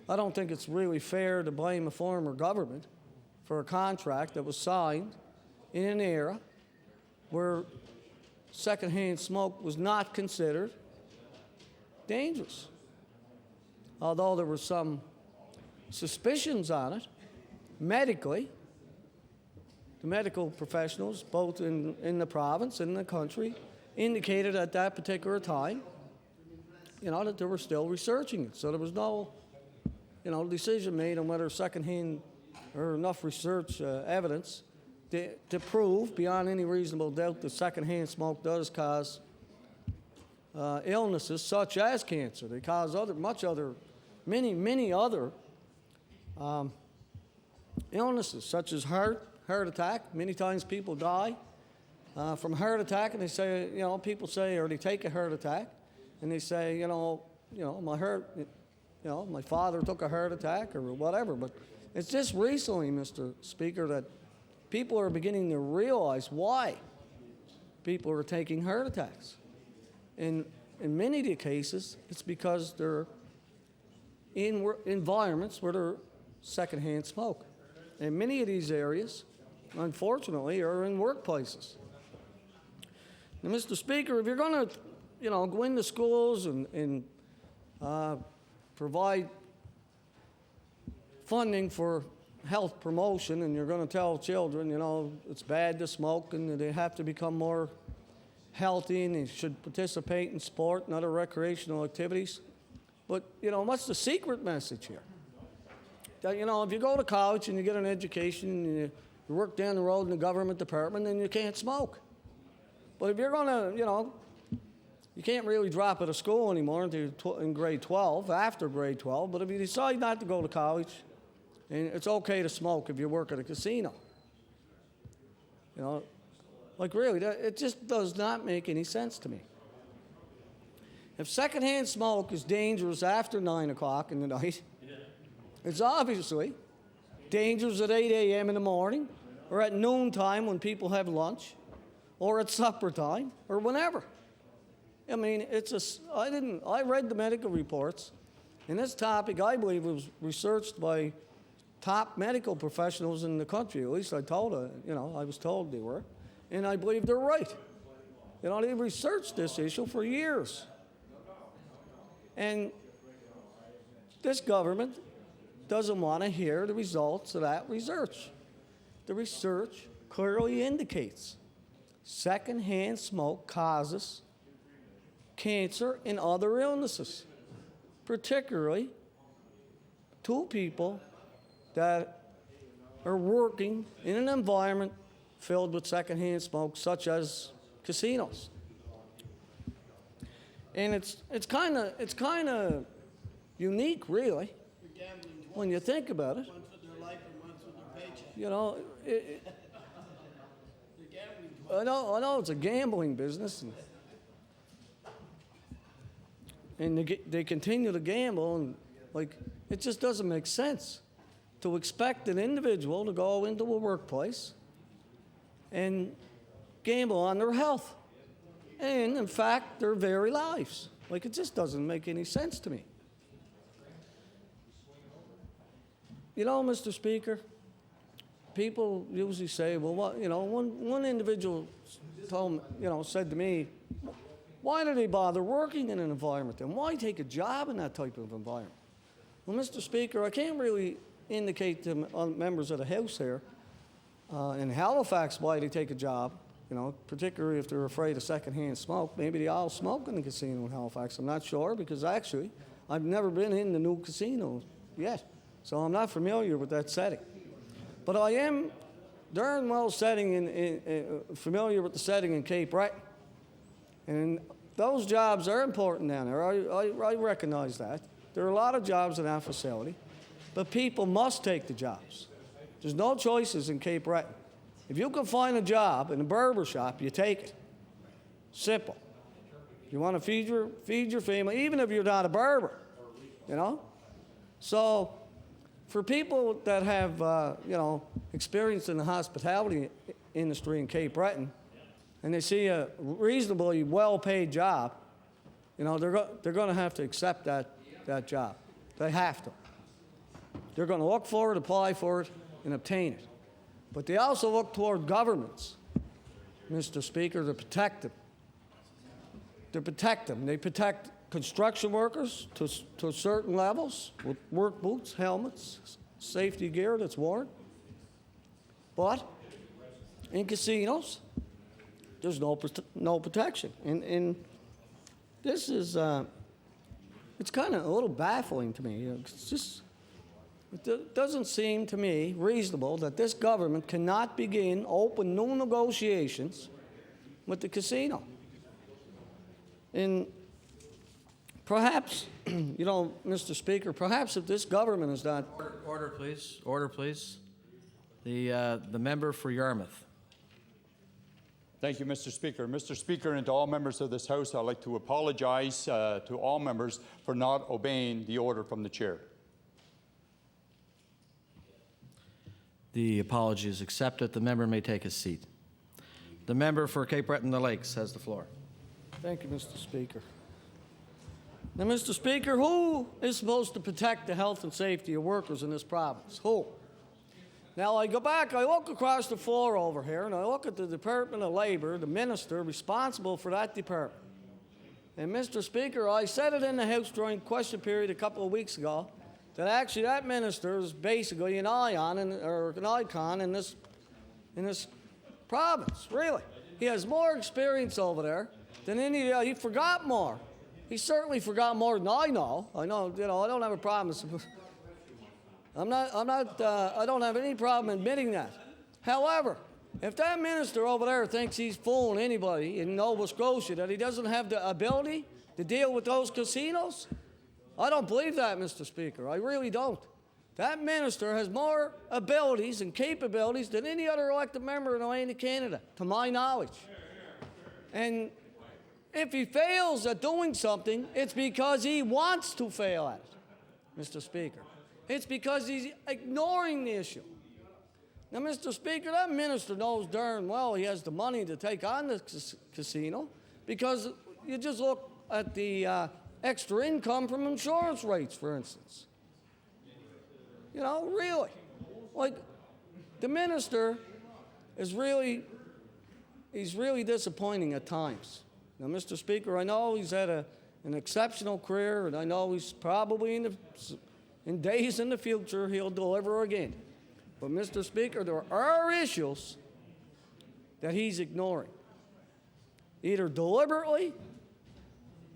I don't think it's really fair to blame a former government for a contract that was signed in an era where secondhand smoke was not considered dangerous. Although there were some suspicions on it, medically, the medical professionals, both in the province and in the country, indicated at that particular time, you know, that they were still researching it. So there was no, you know, decision made on whether secondhand or enough research evidence to prove beyond any reasonable doubt that secondhand smoke does cause illnesses such as cancer. They cause many other illnesses, such as heart attack. Many times people die from heart attack, and they say, you know, people say, or they take a heart attack, and they say, my father took a heart attack or whatever. But it's just recently, Mr. Speaker, that people are beginning to realize why people are taking heart attacks. And in many of the cases, it's because they're in environments where there's secondhand smoke. And many of these areas, unfortunately, are in workplaces. Now, Mr. Speaker, if you're going to, you know, go into schools and provide funding for health promotion, and you're going to tell children, you know, it's bad to smoke and they have to become more healthy and they should participate in sport and other recreational activities. But, you know, what's the secret message here? That, you know, if you go to college and you get an education and you work down the road in the government department, then you can't smoke. But if you're going to, you know, you can't really drop out of school anymore in grade 12, after grade 12, but if you decide not to go to college, and it's okay to smoke if you work at a casino. You know, like really, it just does not make any sense to me. if secondhand smoke is dangerous after 9 o'clock in the night, it's obviously dangerous at 8 a.m. in the morning, or at noontime when people have lunch, or at supper time, or whenever. I mean, I read the medical reports, and this topic, I believe, was researched by top medical professionals in the country. At least I was told they were, and I believe they're right. They researched this issue for years. And this government doesn't want to hear the results of that research. The research clearly indicates secondhand smoke causes cancer and other illnesses, particularly to people that are working in an environment filled with secondhand smoke, such as casinos. And it's kind of unique, really, when you think about it. Once with their life and once with their paycheck. You know, I know it's a gambling business, and they continue to gamble, and it just doesn't make sense to expect an individual to go into a workplace and gamble on their health, and in fact their very lives. It just doesn't make any sense to me. Mr. Speaker, people usually say, well, one individual said to me, why do they bother working in an environment then? Why take a job in that type of environment? Well, Mr. Speaker, I can't really indicate to members of the House here in Halifax why they take a job, particularly if they're afraid of secondhand smoke. Maybe they all smoke in the casino in Halifax. I'm not sure, because actually I've never been in the new casino yet, so I'm not familiar with that setting. But I am darn well familiar with the setting in Cape Breton. And those jobs are important down there. I recognize that. There are a lot of jobs in that facility, but people must take the jobs. There's no choices in Cape Breton. If you can find a job in a barber shop, you take it. Simple. You want to feed your family, even if you're not a barber, So for people that have, experience in the hospitality industry in Cape Breton, and they see a reasonably well-paid job, they're going to have to accept that job. They have to. They're going to look for it, apply for it, and obtain it. But they also look toward governments, Mr. Speaker, to protect them. They protect construction workers to certain levels with work boots, helmets, safety gear that's worn. But in casinos, there's no protection. And this is, it's kind of a little baffling to me. It doesn't seem to me reasonable that this government cannot begin open new negotiations with the casino. And perhaps, Mr. Speaker, perhaps if this government is not... Order, please. Order, please. The member for Yarmouth. Thank you, Mr. Speaker. Mr. Speaker, and to all members of this House, I'd like to apologize to all members for not obeying the order from the chair. The apology is accepted. The member may take his seat. The member for Cape Breton and the Lakes has the floor. Thank you, Mr. Speaker. Now, Mr. Speaker, who is supposed to protect the health and safety of workers in this province? Who? Now, I look across the floor over here, and I look at the Department of Labor, the minister responsible for that department. And, Mr. Speaker, I said it in the House during question period a couple of weeks ago, that actually that minister is basically an icon in this province, really. He has more experience over there than he forgot more. He certainly forgot more than I know. I don't have a problem. I don't have any problem admitting that. However, if that minister over there thinks he's fooling anybody in Nova Scotia, that he doesn't have the ability to deal with those casinos, I don't believe that, Mr. Speaker. I really don't. That minister has more abilities and capabilities than any other elected member in Atlantic Canada, to my knowledge. And If he fails at doing something, it's because he wants to fail at it, Mr. Speaker. It's because he's ignoring the issue. Now, Mr. Speaker, that minister knows darn well he has the money to take on the casino, because you just look at the extra income from insurance rates, for instance. You know, really. Like, the minister is really disappointing at times. Now, Mr. Speaker, I know he's had an exceptional career, and I know he's probably in days in the future he'll deliver again. But, Mr. Speaker, there are issues that he's ignoring, either deliberately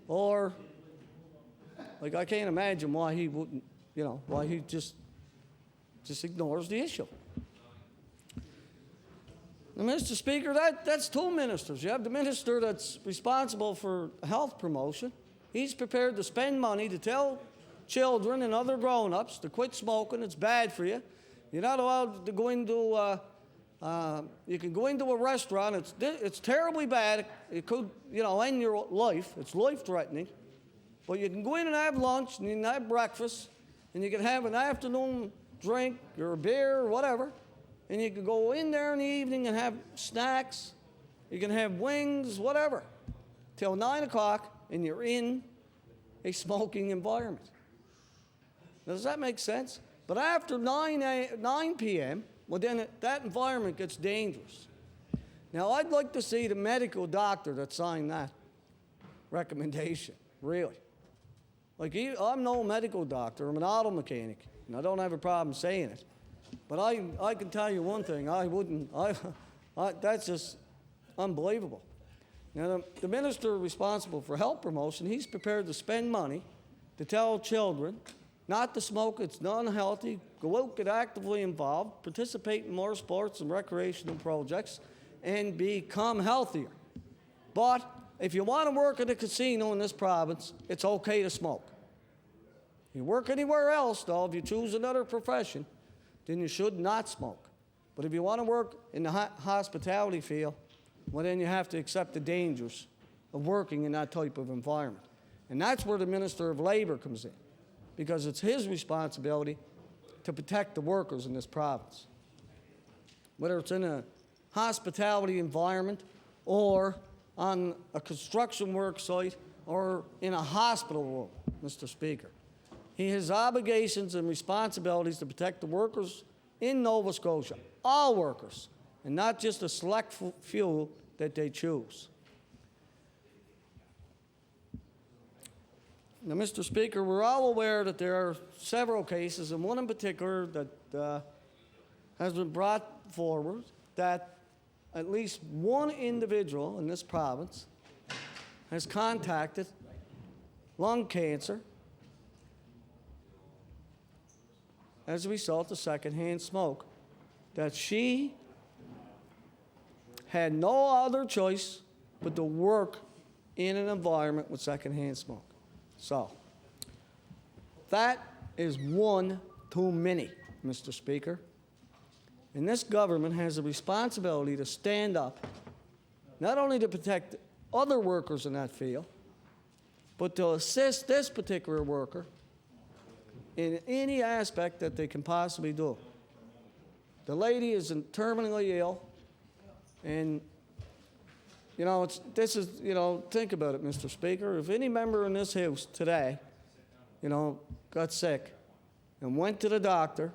or, like, I can't imagine why he wouldn't, why he just ignores the issue. Now, Mr. Speaker, that's two ministers. You have the minister that's responsible for health promotion. He's prepared to spend money to tell children and other grown-ups to quit smoking. It's bad for you. You're not allowed to go into, you can go into a restaurant. It's terribly bad. It could, end your life. It's life-threatening. But you can go in and have lunch, and you can have breakfast, and you can have an afternoon drink or a beer or whatever. And you can go in there in the evening and have snacks. You can have wings, whatever, till 9 o'clock, and you're in a smoking environment. Now, does that make sense? But after 9 p.m., well, then that environment gets dangerous. Now, I'd like to see the medical doctor that signed that recommendation, really. Like, I'm no medical doctor. I'm an auto mechanic, and I don't have a problem saying it. But I can tell you one thing, that's just unbelievable. Now, the minister responsible for health promotion, he's prepared to spend money to tell children not to smoke, it's non-healthy, go out, get actively involved, participate in more sports and recreational projects, and become healthier. But if you want to work at a casino in this province, it's okay to smoke. If you work anywhere else, though, if you choose another profession, then you should not smoke. But if you want to work in the hospitality field, well, then you have to accept the dangers of working in that type of environment. And that's where the Minister of Labor comes in, because it's his responsibility to protect the workers in this province. Whether it's in a hospitality environment or on a construction work site or in a hospital room, Mr. Speaker. He has obligations and responsibilities to protect the workers in Nova Scotia, all workers, and not just a select few that they choose. Now, Mr. Speaker, we're all aware that there are several cases, and one in particular that has been brought forward, that at least one individual in this province has contacted lung cancer as a result of secondhand smoke, that she had no other choice but to work in an environment with secondhand smoke. So, that is one too many, Mr. Speaker. And this government has a responsibility to stand up, not only to protect other workers in that field, but to assist this particular worker in any aspect that they can possibly do. The lady is terminally ill, and think about it, Mr. Speaker. If any member in this House today, got sick and went to the doctor,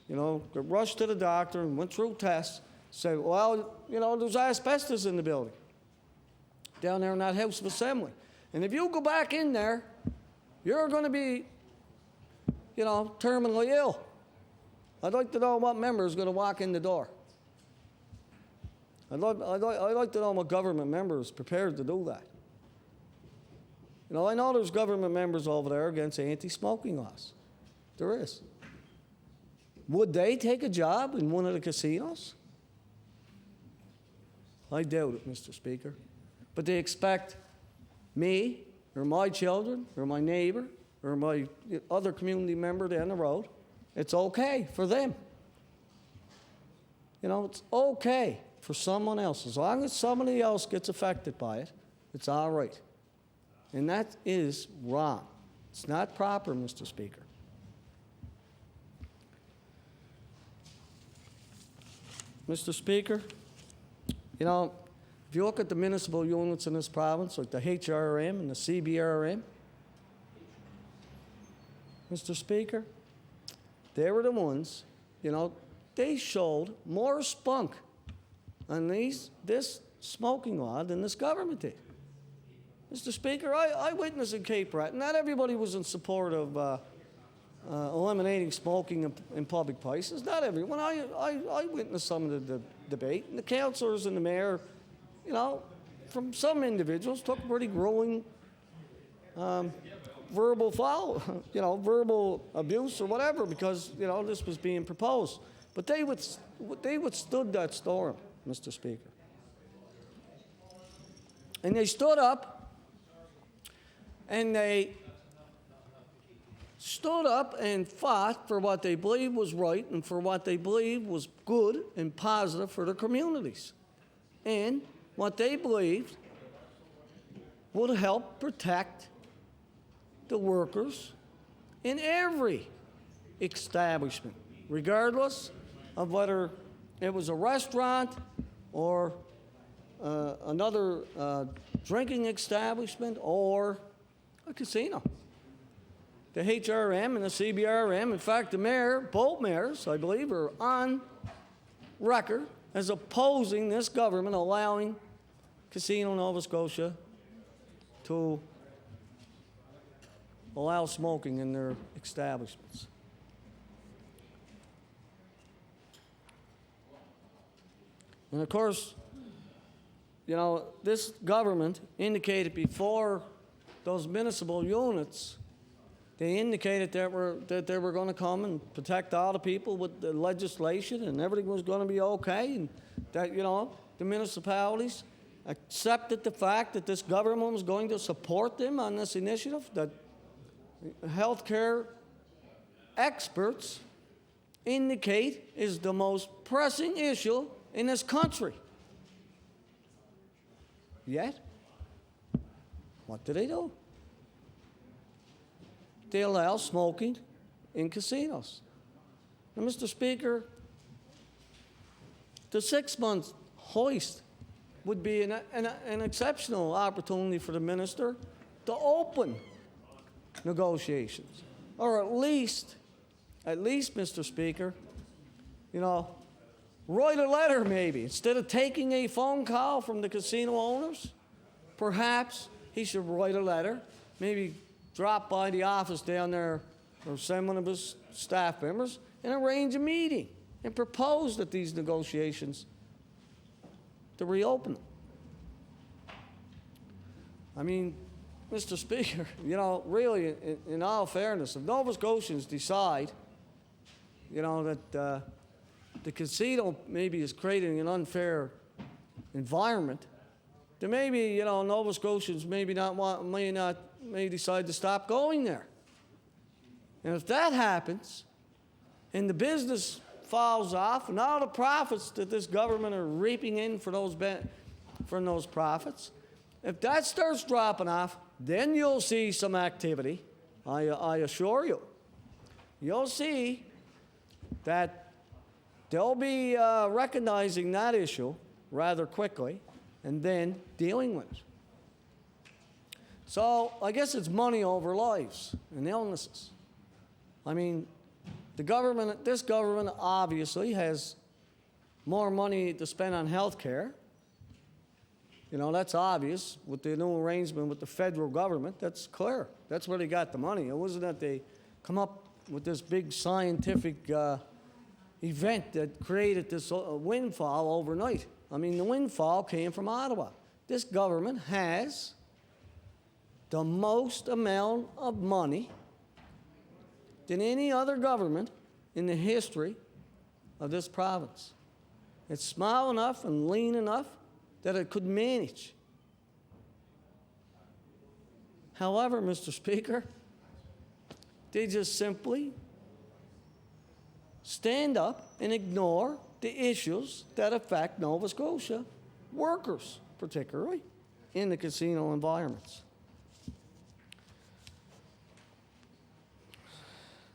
got rushed to the doctor and went through tests, say, well, there's asbestos in the building down there in that House of Assembly. And if you go back in there, you're going to be, terminally ill. I'd like to know what member is going to walk in the door. I'd like to know what government member is prepared to do that. I know there's government members over there against anti-smoking laws. There is. Would they take a job in one of the casinos? I doubt it, Mr. Speaker. But they expect me, or my children, or my neighbor, or my other community member down the road, it's okay for them. It's okay for someone else. As long as somebody else gets affected by it, it's all right. And that is wrong. It's not proper, Mr. Speaker. Mr. Speaker, you know, if you look at the municipal units in this province, like the HRM and the CBRM, Mr. Speaker, they were the ones, you know, they showed more spunk on this smoking law than this government did. Mr. Speaker, I witnessed in Cape Breton, not everybody was in support of eliminating smoking in public places. Not everyone. I witnessed some of the debate, and the councillors and the mayor, you know, from some individuals took pretty grueling verbal abuse or whatever, because, you know, this was being proposed. But they withstood that storm, Mr. Speaker. And they stood up, and they stood up and fought for what they believed was right and for what they believed was good and positive for their communities, and what they believed would help protect the workers in every establishment, regardless of whether it was a restaurant or another drinking establishment or a casino. The HRM and the CBRM, in fact, the mayor, both mayors, I believe, are on record as opposing this government allowing Casino Nova Scotia to allow smoking in their establishments. And of course, you know, this government indicated before those municipal units, they indicated that they were going to come and protect all the people with the legislation, and everything was going to be okay, and that, you know, the municipalities accepted the fact that this government was going to support them on this initiative, that healthcare experts indicate is the most pressing issue in this country. Yet, what do? They allow smoking in casinos. Now, Mr. Speaker, the 6-month hoist would be an exceptional opportunity for the minister to open negotiations, or at least, Mr. Speaker, you know, write a letter maybe. Instead of taking a phone call from the casino owners, perhaps he should write a letter, maybe drop by the office down there or send one of his staff members and arrange a meeting and propose that these negotiations to reopen them. I mean, Mr. Speaker, you know, really, in all fairness, if Nova Scotians decide, you know, that the casino maybe is creating an unfair environment, then maybe, you know, Nova Scotians may decide to stop going there. And if that happens, and the business falls off, and all the profits that this government are reaping in from those profits, if that starts dropping off, then you'll see some activity. I assure you. You'll see that they'll be recognizing that issue rather quickly and then dealing with it. So I guess it's money over lives and illnesses. I mean, this government obviously has more money to spend on health care. You know, that's obvious with the new arrangement with the federal government. That's clear. That's where they got the money. It wasn't that they come up with this big scientific event that created this windfall overnight. I mean, the windfall came from Ottawa. This government has the most amount of money than any other government in the history of this province. It's small enough and lean enough that it could manage. However, Mr. Speaker, they just simply stand up and ignore the issues that affect Nova Scotia workers, particularly in the casino environments.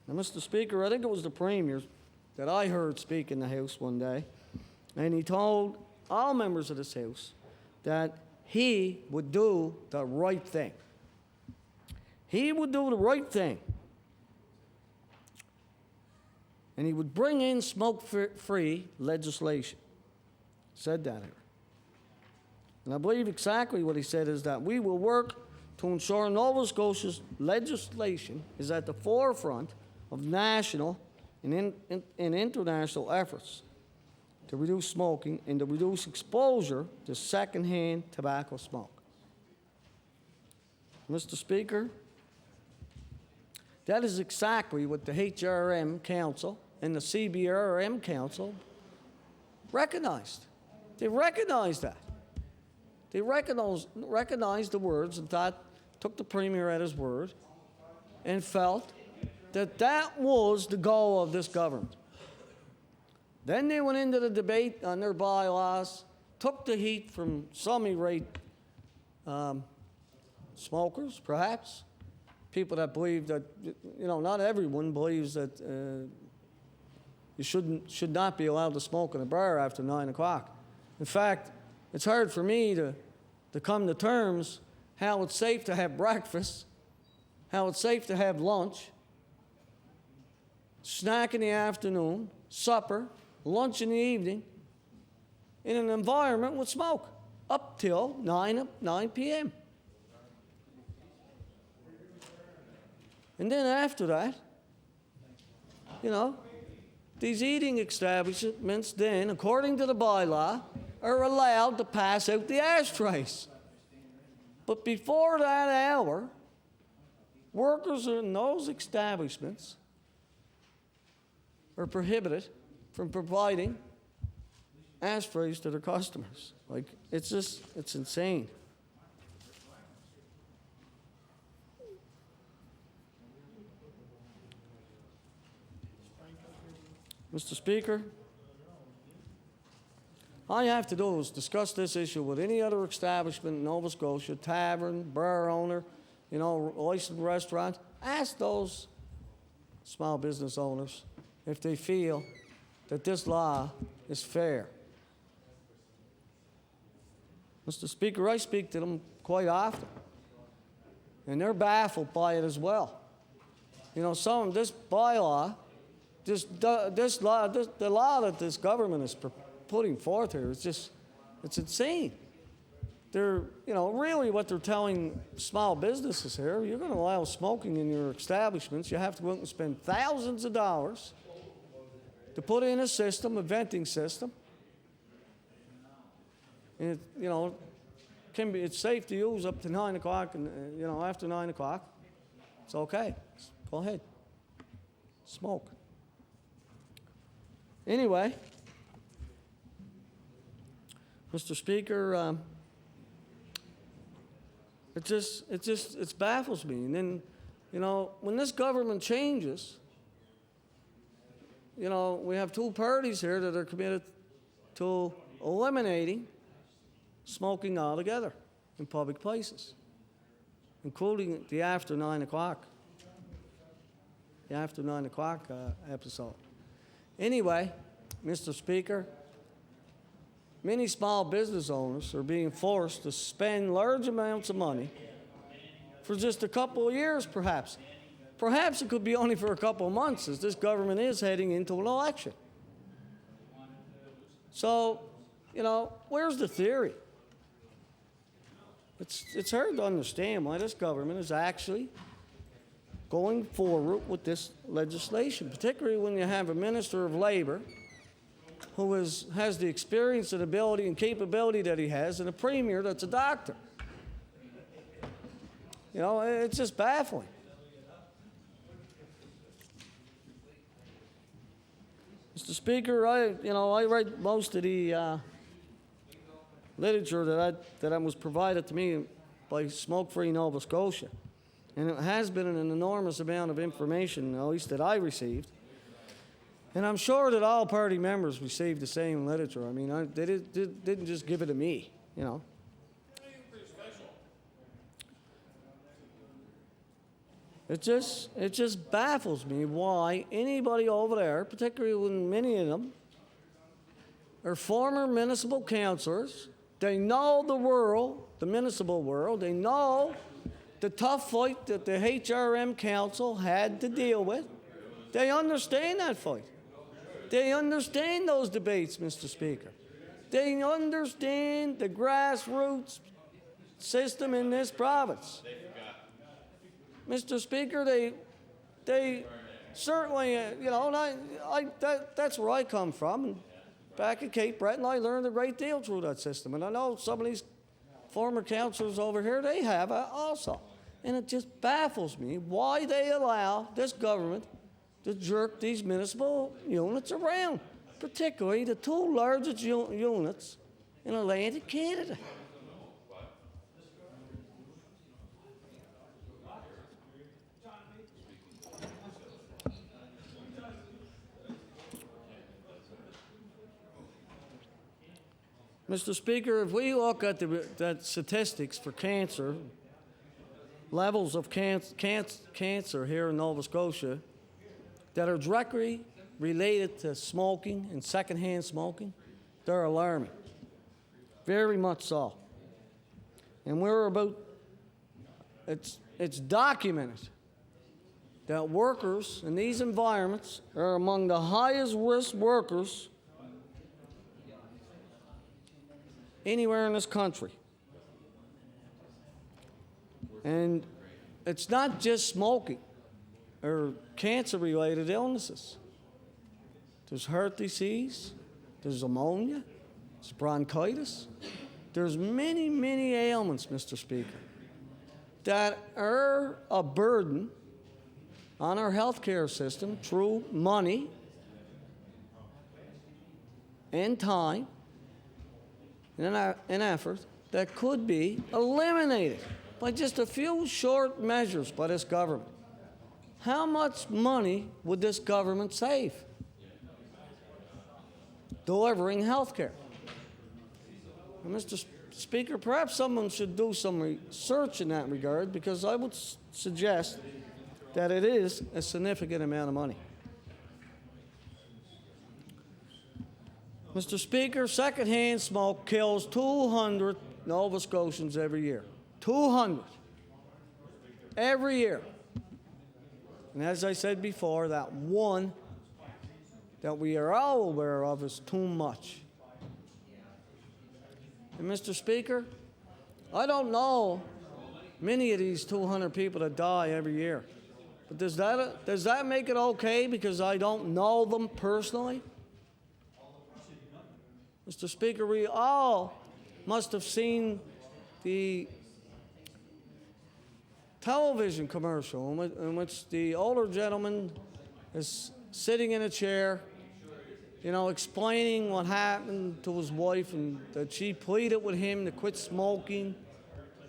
Now, Mr. Speaker, I think it was the Premier that I heard speak in the House one day, and he told all members of this House that he would do the right thing. He would do the right thing. And he would bring in smoke-free legislation. Said that here. And I believe exactly what he said is that we will work to ensure Nova Scotia's legislation is at the forefront of national and international efforts to reduce smoking and to reduce exposure to secondhand tobacco smoke. Mr. Speaker, that is exactly what the HRM Council and the CBRM Council recognized. They recognized that. They recognized the words and took the Premier at his word and felt that that was the goal of this government. Then they went into the debate on their bylaws, took the heat from some irate smokers, perhaps, people that believe that, not everyone believes that you should not be allowed to smoke in a bar after 9 o'clock. In fact, it's hard for me to come to terms how it's safe to have breakfast, how it's safe to have lunch, snack in the afternoon, supper, lunch in the evening, in an environment with smoke up till 9 p.m. And then after that, these eating establishments then, according to the bylaw, are allowed to pass out the ashtrays. But before that hour, workers in those establishments are prohibited from providing ashtrays to their customers. It's insane. Mr. Speaker, all you have to do is discuss this issue with any other establishment in Nova Scotia, tavern, bar owner, licensed restaurant. Ask those small business owners if they feel that this law is fair. Mr. Speaker, I speak to them quite often, and they're baffled by it as well. This bylaw, the law that this government is putting forth here is it's insane. They're, really what they're telling small businesses here, you're going to allow smoking in your establishments. You have to go out and spend thousands of dollars to put in a system, a venting system. And it's safe to use up to 9 o'clock, and after 9 o'clock, it's okay. Go ahead, smoke. Anyway, Mr. Speaker, it baffles me. And then, when this government changes, we have two parties here that are committed to eliminating smoking altogether in public places, including the after 9 o'clock episode. Anyway, Mr. Speaker, many small business owners are being forced to spend large amounts of money for just a couple of years, perhaps. Perhaps it could be only for a couple of months, as this government is heading into an election. So, where's the theory? It's hard to understand why this government is actually going forward with this legislation, particularly when you have a Minister of Labor who has the experience and ability and capability that he has, and a Premier that's a doctor. It's just baffling. Mr. Speaker, I write most of the literature that was provided to me by Smoke Free Nova Scotia. And it has been an enormous amount of information, at least that I received. And I'm sure that all party members received the same literature. I mean, they didn't just give it to me, It just baffles me why anybody over there, particularly when many of them are former municipal councilors, they know the world, the municipal world, they know the tough fight that the HRM council had to deal with. They understand that fight. They understand those debates, Mr. Speaker. They understand the grassroots system in this province. Mr. Speaker, they certainly, that's where I come from. And back at Cape Breton, I learned a great deal through that system. And I know some of these former councillors over here, they have also. And it just baffles me why they allow this government to jerk these municipal units around, particularly the two largest units in Atlantic Canada. Mr. Speaker, if we look at the statistics for cancer, levels of cancer here in Nova Scotia that are directly related to smoking and secondhand smoking, they're alarming. Very much so. And it's documented that workers in these environments are among the highest risk workers anywhere in this country. And it's not just smoking or cancer-related illnesses. There's heart disease, there's pneumonia, there's bronchitis. There's many, many ailments, Mr. Speaker, that are a burden on our healthcare system through money and time and an effort that could be eliminated by just a few short measures by this government. How much money would this government save delivering health care? Mr. Speaker, perhaps someone should do some research in that regard, because I would suggest that it is a significant amount of money. Mr. Speaker, secondhand smoke kills 200 Nova Scotians every year. 200 every year. And as I said before, that one that we are all aware of is too much. And Mr. Speaker, I don't know many of these 200 people that die every year. But does that make it okay because I don't know them personally? Mr. Speaker, we all must have seen the television commercial in which the older gentleman is sitting in a chair, explaining what happened to his wife and that she pleaded with him to quit smoking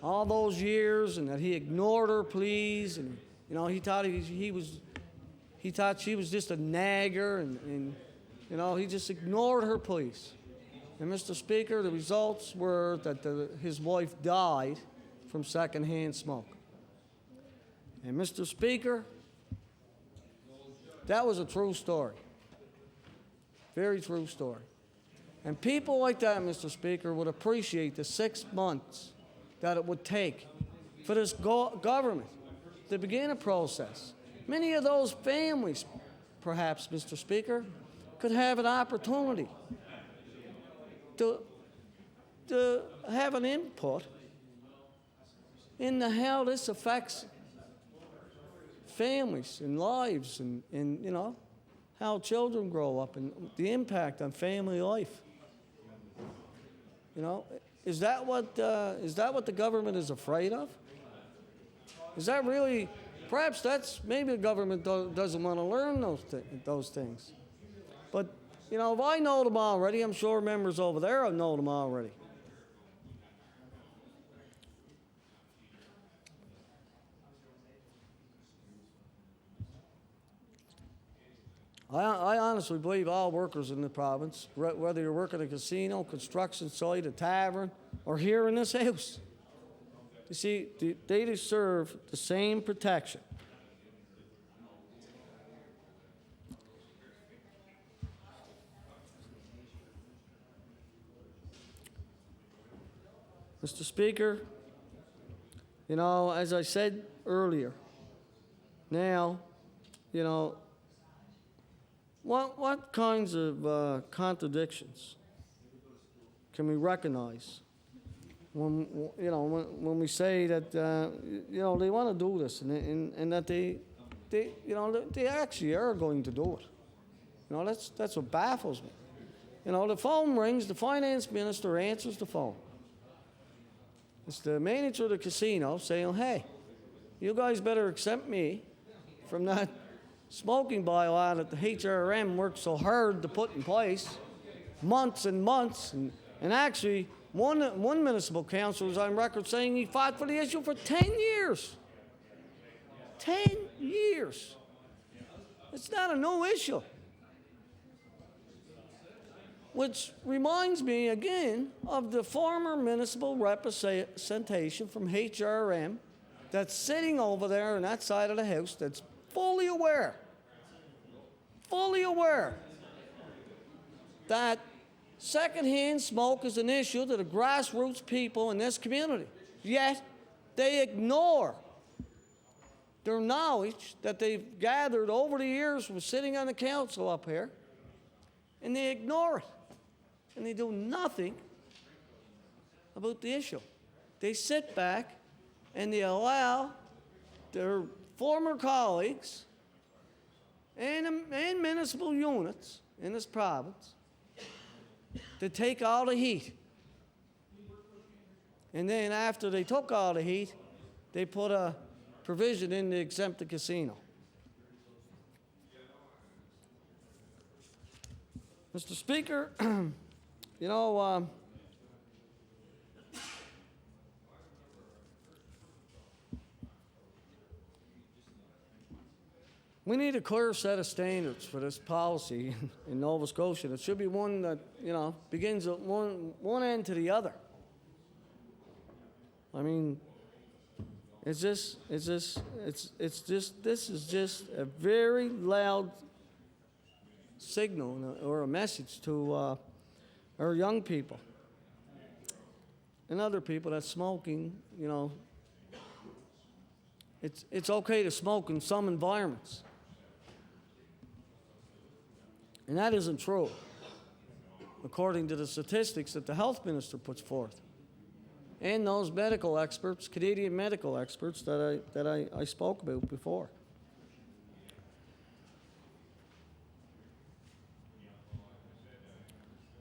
all those years and that he ignored her pleas, and he thought he thought she was just a nagger, and he just ignored her pleas. And Mr. Speaker, the results were that his wife died from secondhand smoke. And Mr. Speaker, that was a true story. Very true story. And people like that, Mr. Speaker, would appreciate the 6 months that it would take for this government to begin a process. Many of those families, perhaps, Mr. Speaker, could have an opportunity to have an input into how this affects families and lives and how children grow up and the impact on family life. Is that what the government is afraid of? Is that really? Perhaps maybe the government doesn't want to learn those things. But if I know them already, I'm sure members over there know them already. I honestly believe all workers in the province, whether you're working at a casino, construction site, a tavern, or here in this house, you see, they deserve the same protection Mr. Speaker, you know, as I said earlier, now, you know, what kinds of contradictions can we recognize when, you know, when we say that, you know, they want to do this and that they, you know, they actually are going to do it. You know, that's what baffles me. You know, the phone rings, the finance minister answers the phone. It's the manager of the casino saying, hey, you guys better exempt me from that smoking bylaw that the HRM worked so hard to put in place, months and months. And actually, one municipal council was on record saying he fought for the issue for 10 years. 10 years. It's not a new issue. Which reminds me again of the former municipal representation from HRM that's sitting over there on that side of the house that's fully aware that secondhand smoke is an issue to the grassroots people in this community. Yet they ignore their knowledge that they've gathered over the years from sitting on the council up here, and they ignore it. And they do nothing about the issue. They sit back and they allow their former colleagues and municipal units in this province to take all the heat. And then after they took all the heat, they put a provision in to exempt the casino. Mr. Speaker, you know, we need a clear set of standards for this policy in Nova Scotia. It should be one that, you know, begins at one end to the other. I mean, this is just a very loud signal or a message to our young people and other people that's smoking. You know, it's okay to smoke in some environments, and that isn't true according to the statistics that the health minister puts forth and those medical experts, Canadian medical experts that I spoke about before.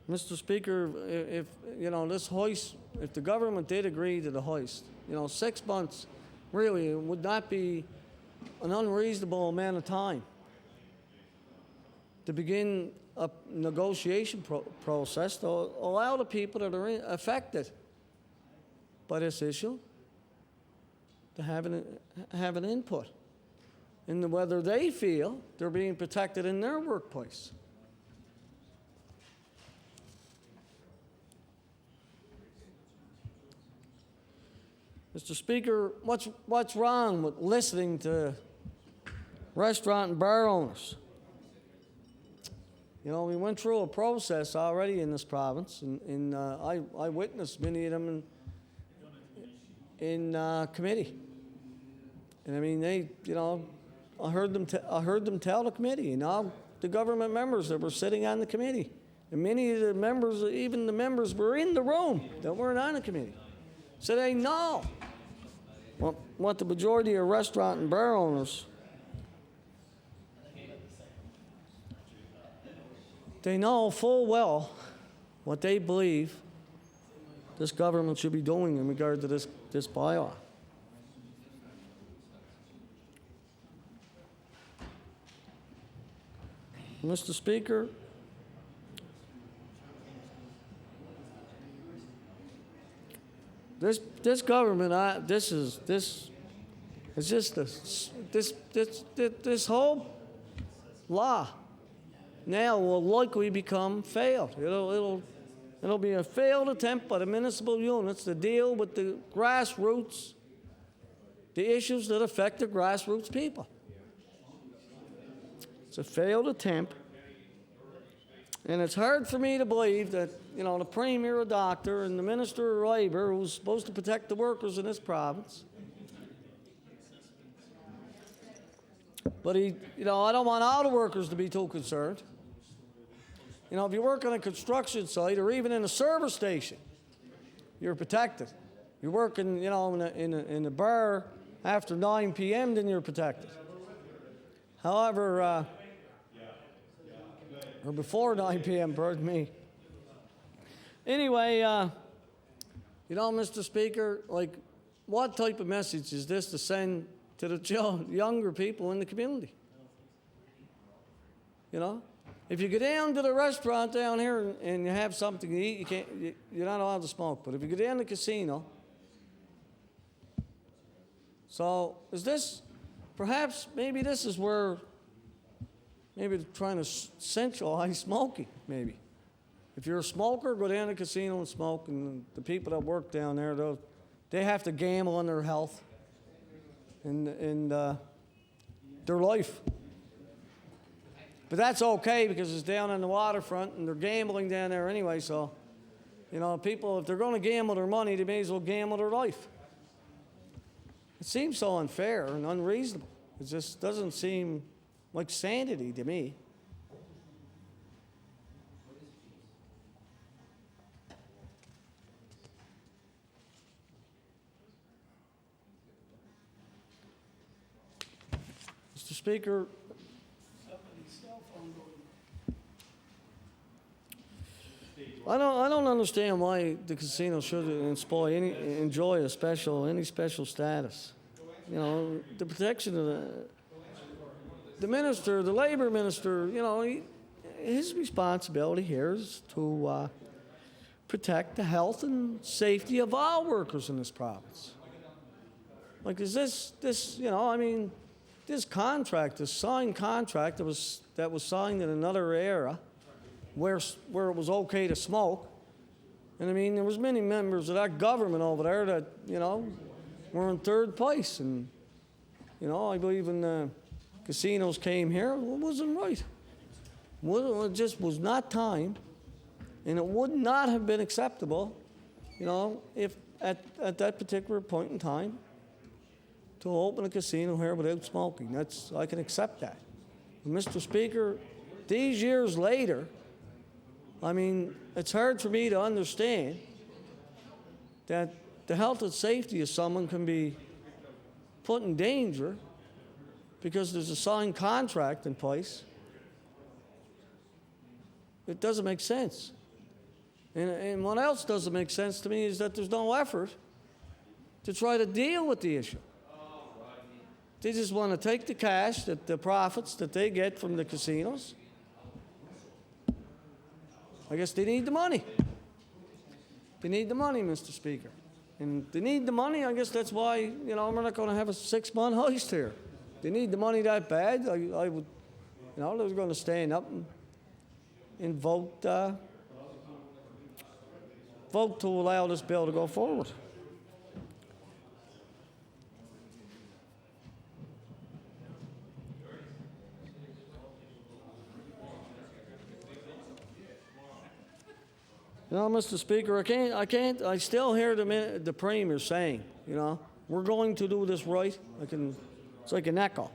Mr. Speaker, if you know this hoist, if the government did agree to the hoist, you know, 6 months really would not be an unreasonable amount of time to begin a negotiation process to allow the people that are affected by this issue to have an input in whether they feel they're being protected in their workplace. Mr. Speaker, what's wrong with listening to restaurant and bar owners? You know, we went through a process already in this province, and I witnessed many of them in committee. And I mean, they, you know, I heard them tell the committee, and all the government members that were sitting on the committee, and many of the members, even the members were in the room that weren't on the committee, said they know what the majority of restaurant and bar owners, they know full well what they believe this government should be doing in regard to this bylaw. Mr. Speaker, this government, this whole law now will likely become failed. It'll be a failed attempt by the municipal units to deal with the grassroots, the issues that affect the grassroots people. It's a failed attempt And it's hard for me to believe that, the Premier, a doctor, and the Minister of Labor, who's supposed to protect the workers in this province, but I don't want all the workers to be too concerned. If you work on a construction site or even in a service station, you're protected. You're working, in a bar after 9 p.m., then you're protected. However, or before 9 p.m., pardon me. Anyway, Mr. Speaker, what type of message is this to send to the younger people in the community? If you go down to the restaurant down here and you have something to eat, you're not allowed to smoke. But if you go down to the casino, so is this, perhaps, maybe this is where, maybe they're trying to centralize smoking, maybe. If you're a smoker, go down to the casino and smoke, and the people that work down there, they have to gamble on their health and their life. But that's okay because it's down on the waterfront and they're gambling down there anyway. So, people, if they're going to gamble their money, they may as well gamble their life. It seems so unfair and unreasonable. It just doesn't seem like sanity to me. Mr. Speaker, I don't understand why the casino should enjoy any special status. The protection of the minister, the labor minister. His responsibility here is to protect the health and safety of all workers in this province. Is this contract, this signed contract that was signed in another era, where it was okay to smoke. And there was many members of that government over there that, were in third place. And, I believe when the casinos came here, it wasn't right. It just was not time. And it would not have been acceptable, if at that particular point in time, to open a casino here without smoking. I can accept that. And Mr. Speaker, these years later, it's hard for me to understand that the health and safety of someone can be put in danger because there's a signed contract in place. It doesn't make sense. And what else doesn't make sense to me is that there's no effort to try to deal with the issue. They just want to take the cash, the profits that they get from the casinos. I guess they need the money. They need the money, Mr. Speaker. And they need the money, I guess that's why, we're not going to have a 6-month heist here. They need the money that bad. I would, they was going to stand up and vote to allow this bill to go forward. Mr. Speaker, I still hear the Premier saying, we're going to do this right. It's like an echo.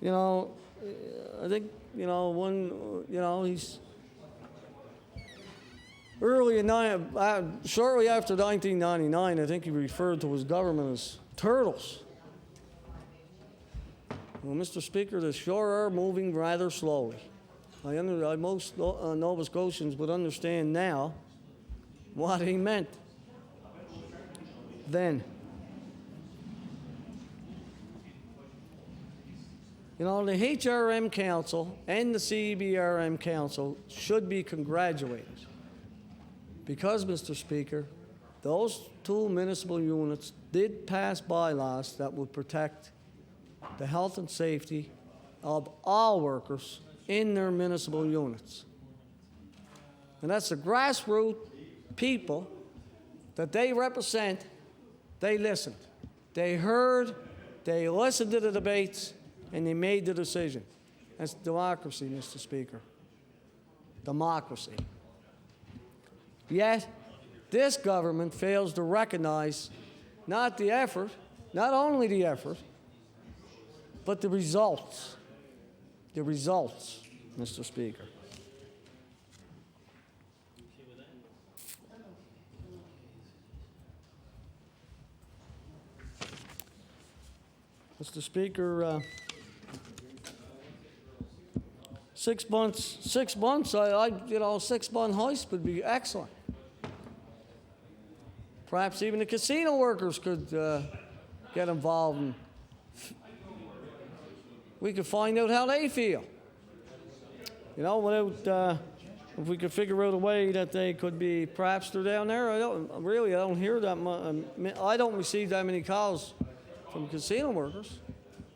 I think, he's shortly after 1999, I think he referred to his government as turtles. Well, Mr. Speaker, the sure are moving rather slowly. Most Nova Scotians would understand now what he meant then. The HRM Council and the CBRM Council should be congratulated because, Mr. Speaker, those two municipal units did pass bylaws that would protect the health and safety of all workers in their municipal units. And that's the grassroots people that they represent. They listened. They heard, they listened to the debates, and they made the decision. That's democracy, Mr. Speaker. democracy. Yet, this government fails to recognize not the effort, not only the effort, but the results. The results, Mr. Speaker. Mr. Speaker, 6 months, 6 months, a 6-month heist would be excellent. Perhaps even the casino workers could get involved and we could find out how they feel. You know, without, if we could figure out a way that they could be, perhaps they're down there. I don't hear that much. I don't receive that many calls from casino workers.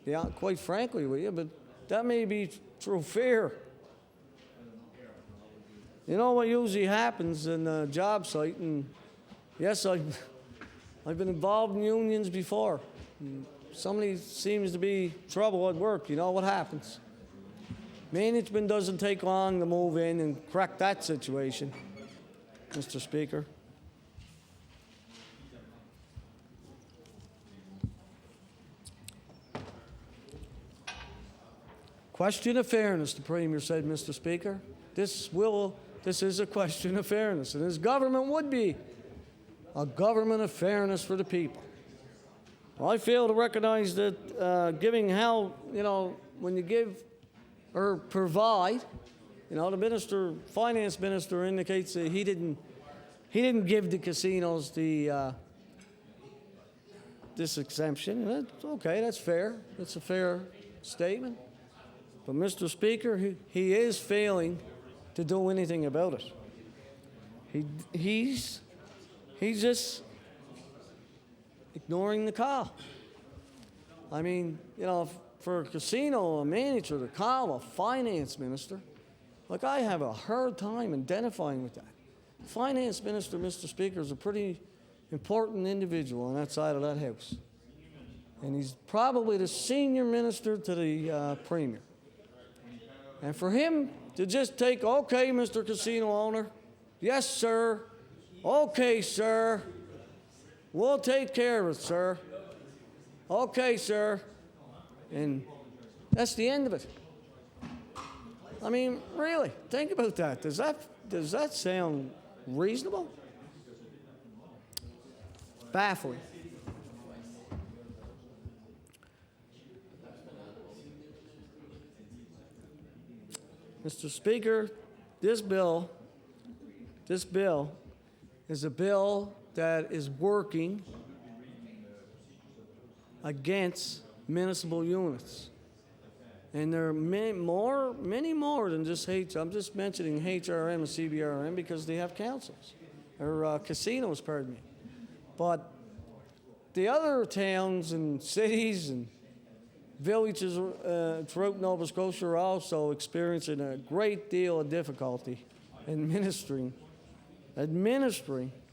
Yeah, quite frankly with you, but that may be through fear. You know what usually happens in a job site, and yes, I've been involved in unions before. Somebody seems to be trouble at work. You know what happens? Management doesn't take long to move in and correct that situation, Mr. Speaker. Question of fairness, the Premier said, Mr. Speaker. This is a question of fairness, and this government would be a government of fairness for the people. Well, I fail to recognize that giving how, when you give or provide, the finance minister indicates that he didn't give the casinos this exemption. That's okay, that's fair. That's a fair statement. But Mr. Speaker, he is failing to do anything about it. He's just ignoring the call. I mean, for a casino, a manager to call a finance minister, like I have a hard time identifying with that. The finance minister, Mr. Speaker, is a pretty important individual on that side of that house. And he's probably the senior minister to the Premier. And for him to just take, okay, Mr. Casino owner, yes, sir, okay, sir, we'll take care of it, sir. Okay, sir. And that's the end of it. I mean, really, think about that. Does that sound reasonable? It's baffling. Mr. Speaker, this bill is a bill that is working against municipal units. And there are many more than just I'm just mentioning HRM and CBRM because they have councils, or casinos, pardon me. But the other towns and cities and villages throughout Nova Scotia are also experiencing a great deal of difficulty administering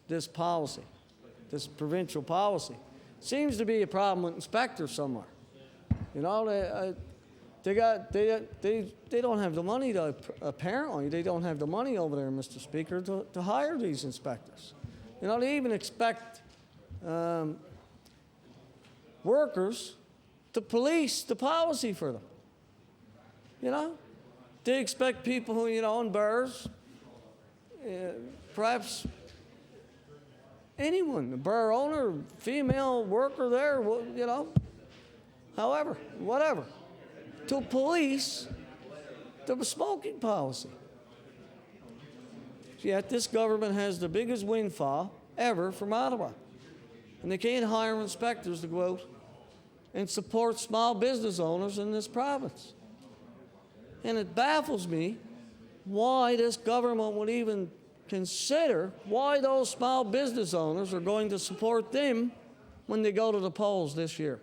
this policy, this provincial policy. Seems to be a problem with inspectors somewhere. They don't have the money to, apparently they don't have the money over there, Mr. Speaker, to hire these inspectors. They even expect workers to police the policy for them. They expect people who, in bars, perhaps anyone, the bar owner, female worker there, however, whatever, to police the smoking policy. Yet this government has the biggest windfall ever from Ottawa. And they can't hire inspectors to go out and support small business owners in this province. And it baffles me why this government would even consider why those small business owners are going to support them when they go to the polls this year.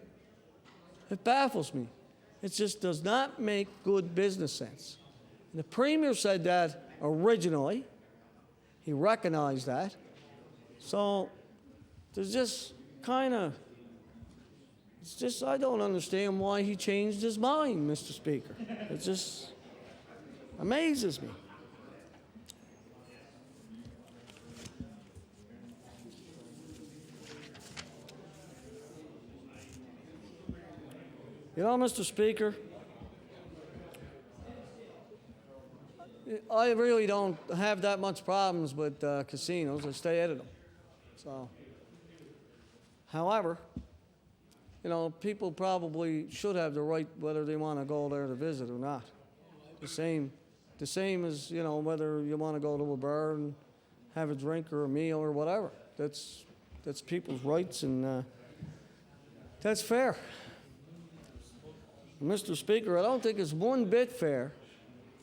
It baffles me. It just does not make good business sense. And the Premier said that originally. He recognized that. So there's just I don't understand why he changed his mind, Mr. Speaker. It just amazes me. You know, Mr. Speaker, I really don't have that much problems with casinos. I stay out of them. So, however, you know, people probably should have the right whether they want to go there to visit or not. The same as, you know, whether you want to go to a bar and have a drink or a meal or whatever. That's people's rights, and that's fair. Mr. Speaker, I don't think it's one bit fair,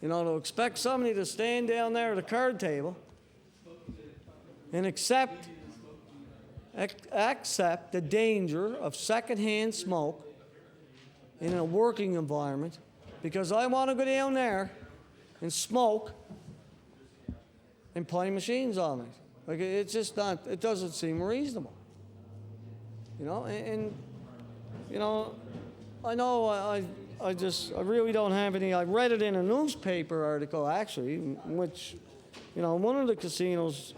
you know, to expect somebody to stand down there at a card table and accept the danger of secondhand smoke in a working environment because I want to go down there and smoke and play machines all night. Like, it's just not, it doesn't seem reasonable. You know, and you know, I know I really don't have any. I read it in a newspaper article, actually, in which, you know, one of the casinos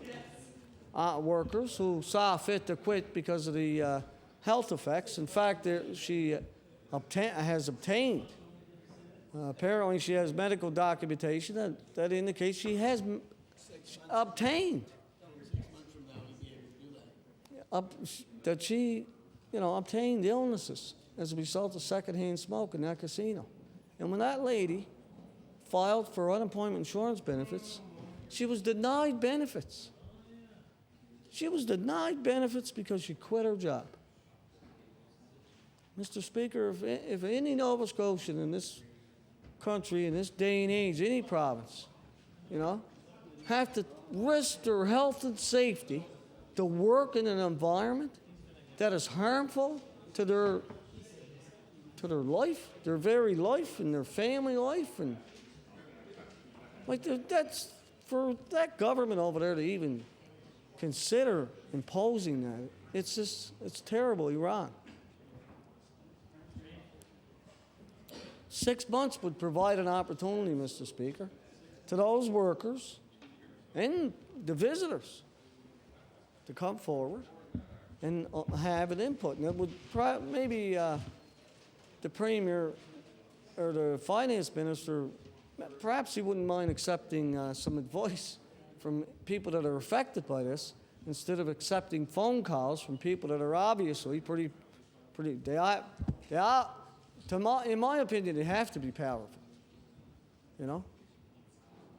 workers who saw fit to quit because of the health effects. In fact, she has obtained. Apparently, she has medical documentation that indicates she has obtained. That she, you know, obtained illnesses as a result of secondhand smoke in that casino. And when that lady filed for unemployment insurance benefits, she was denied benefits. She was denied benefits because she quit her job. Mr. Speaker, if any Nova Scotian in this country, in this day and age, any province, you know, have to risk their health and safety to work in an environment that is harmful to their life, their very life, and their family life, and like that's for that government over there to even consider imposing that. It's terribly wrong. 6 months would provide an opportunity, Mr. Speaker, to those workers and the visitors to come forward and have an input. And it would maybe the Premier or the Finance Minister, perhaps he wouldn't mind accepting some advice from people that are affected by this instead of accepting phone calls from people that are obviously pretty in my opinion, they have to be powerful. You know?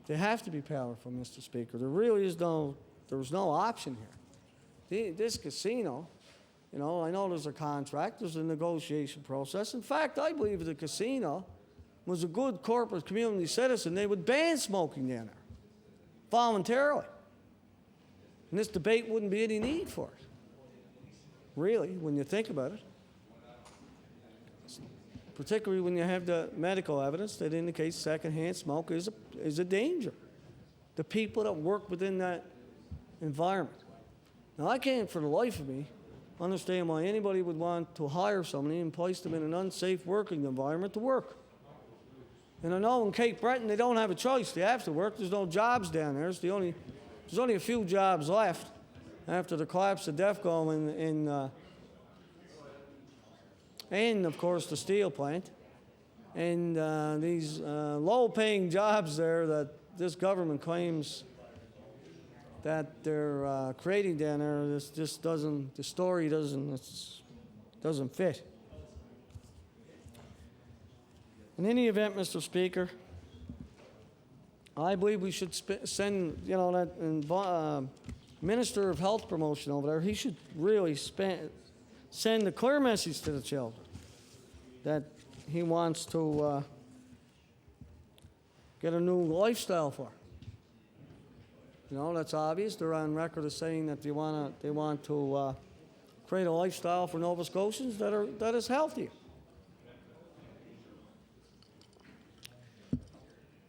They have to be powerful, Mr. Speaker. There really is there's no option here. This casino, you know, I know there's a contract, there's a negotiation process. In fact, I believe if the casino was a good corporate community citizen, they would ban smoking down there voluntarily. And this debate wouldn't be any need for it. Really, when you think about it. Particularly when you have the medical evidence that indicates secondhand smoke is a danger. The people that work within that environment. Now, I can't, for the life of me, understand why anybody would want to hire somebody and place them in an unsafe working environment to work. And I know in Cape Breton they don't have a choice. They have to work. There's no jobs down there. There's only a few jobs left after the collapse of DEFCO and of course the steel plant. And these low-paying jobs there that this government claims that they're creating down there, the story doesn't fit. In any event, Mr. Speaker, I believe we should send, you know, that Minister of Health Promotion over there, he should really send a clear message to the children that he wants to get a new lifestyle for. You know, that's obvious. They're on record as saying that they want to create a lifestyle for Nova Scotians that is healthier.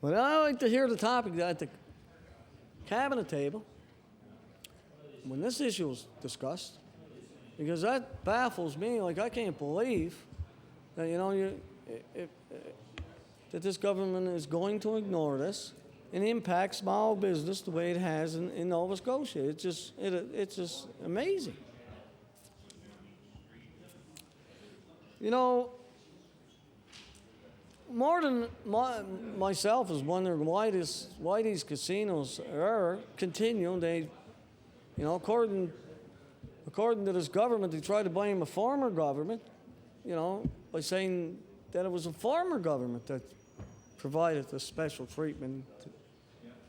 But I like to hear the topic at the cabinet table when this issue is discussed, because that baffles me. Like, I can't believe that, you know, that this government is going to ignore this and impact small business the way it has in Nova Scotia. It's just amazing. You know, more than myself is wondering why these casinos are continuing. They, according to this government, they try to blame a former government, by saying that it was a former government that provided this special treatment.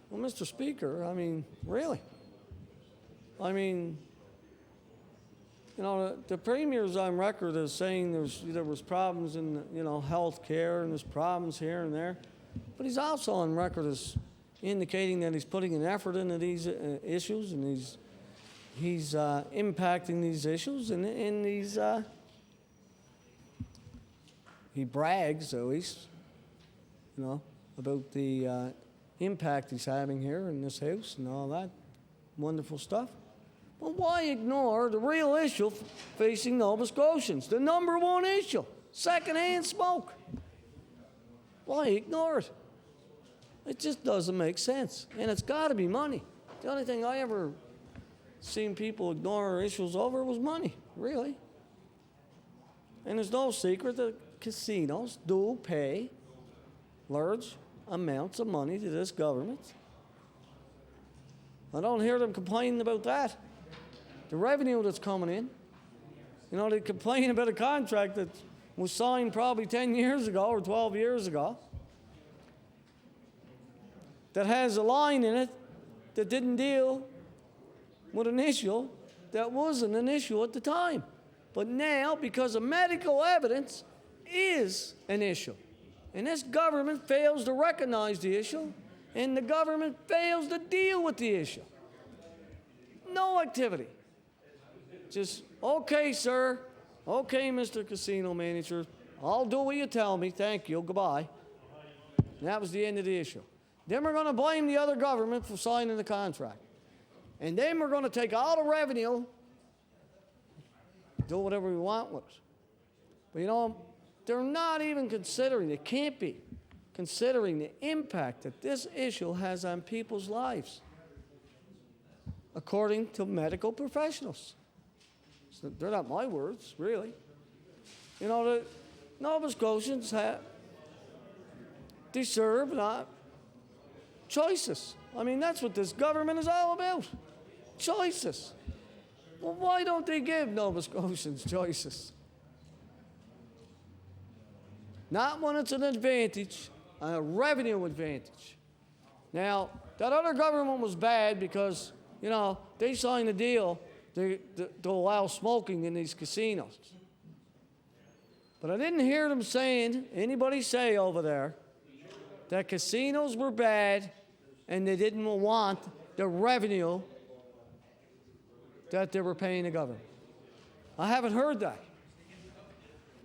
Well, Mr. Speaker, I mean, really? I mean, the Premier's on record as saying there was problems in, health care and there's problems here and there. But he's also on record as indicating that he's putting an effort into these issues and he's impacting these issues and he brags, at least, about the impact he's having here in this house and all that wonderful stuff. But why ignore the real issue facing Nova Scotians, the number one issue, secondhand smoke? Why ignore it? It just doesn't make sense, and it's got to be money. The only thing I ever seen people ignore issues over was money, really. And there's no secret that casinos do pay large amounts of money to this government. I don't hear them complaining about that. The revenue that's coming in. They complain about a contract that was signed probably 10 years ago or 12 years ago that has a line in it that didn't deal with an issue that wasn't an issue at the time. But now, because of medical evidence, is an issue. And this government fails to recognize the issue, and the government fails to deal with the issue. No activity. Just, okay, sir. Okay, Mr. Casino Manager. I'll do what you tell me. Thank you. Goodbye. And that was the end of the issue. Then we're going to blame the other government for signing the contract. And then we're going to take all the revenue, do whatever we want with it. But they're not even considering, they can't be considering the impact that this issue has on people's lives, according to medical professionals. So they're not my words, really. The Nova Scotians deserve not choices. I mean, that's what this government is all about. Choices. Well, why don't they give Nova Scotians choices? Not when it's an advantage, a revenue advantage. Now, that other government was bad because, they signed a deal to allow smoking in these casinos. But I didn't hear them anybody say over there, that casinos were bad and they didn't want the revenue that they were paying the government. I haven't heard that.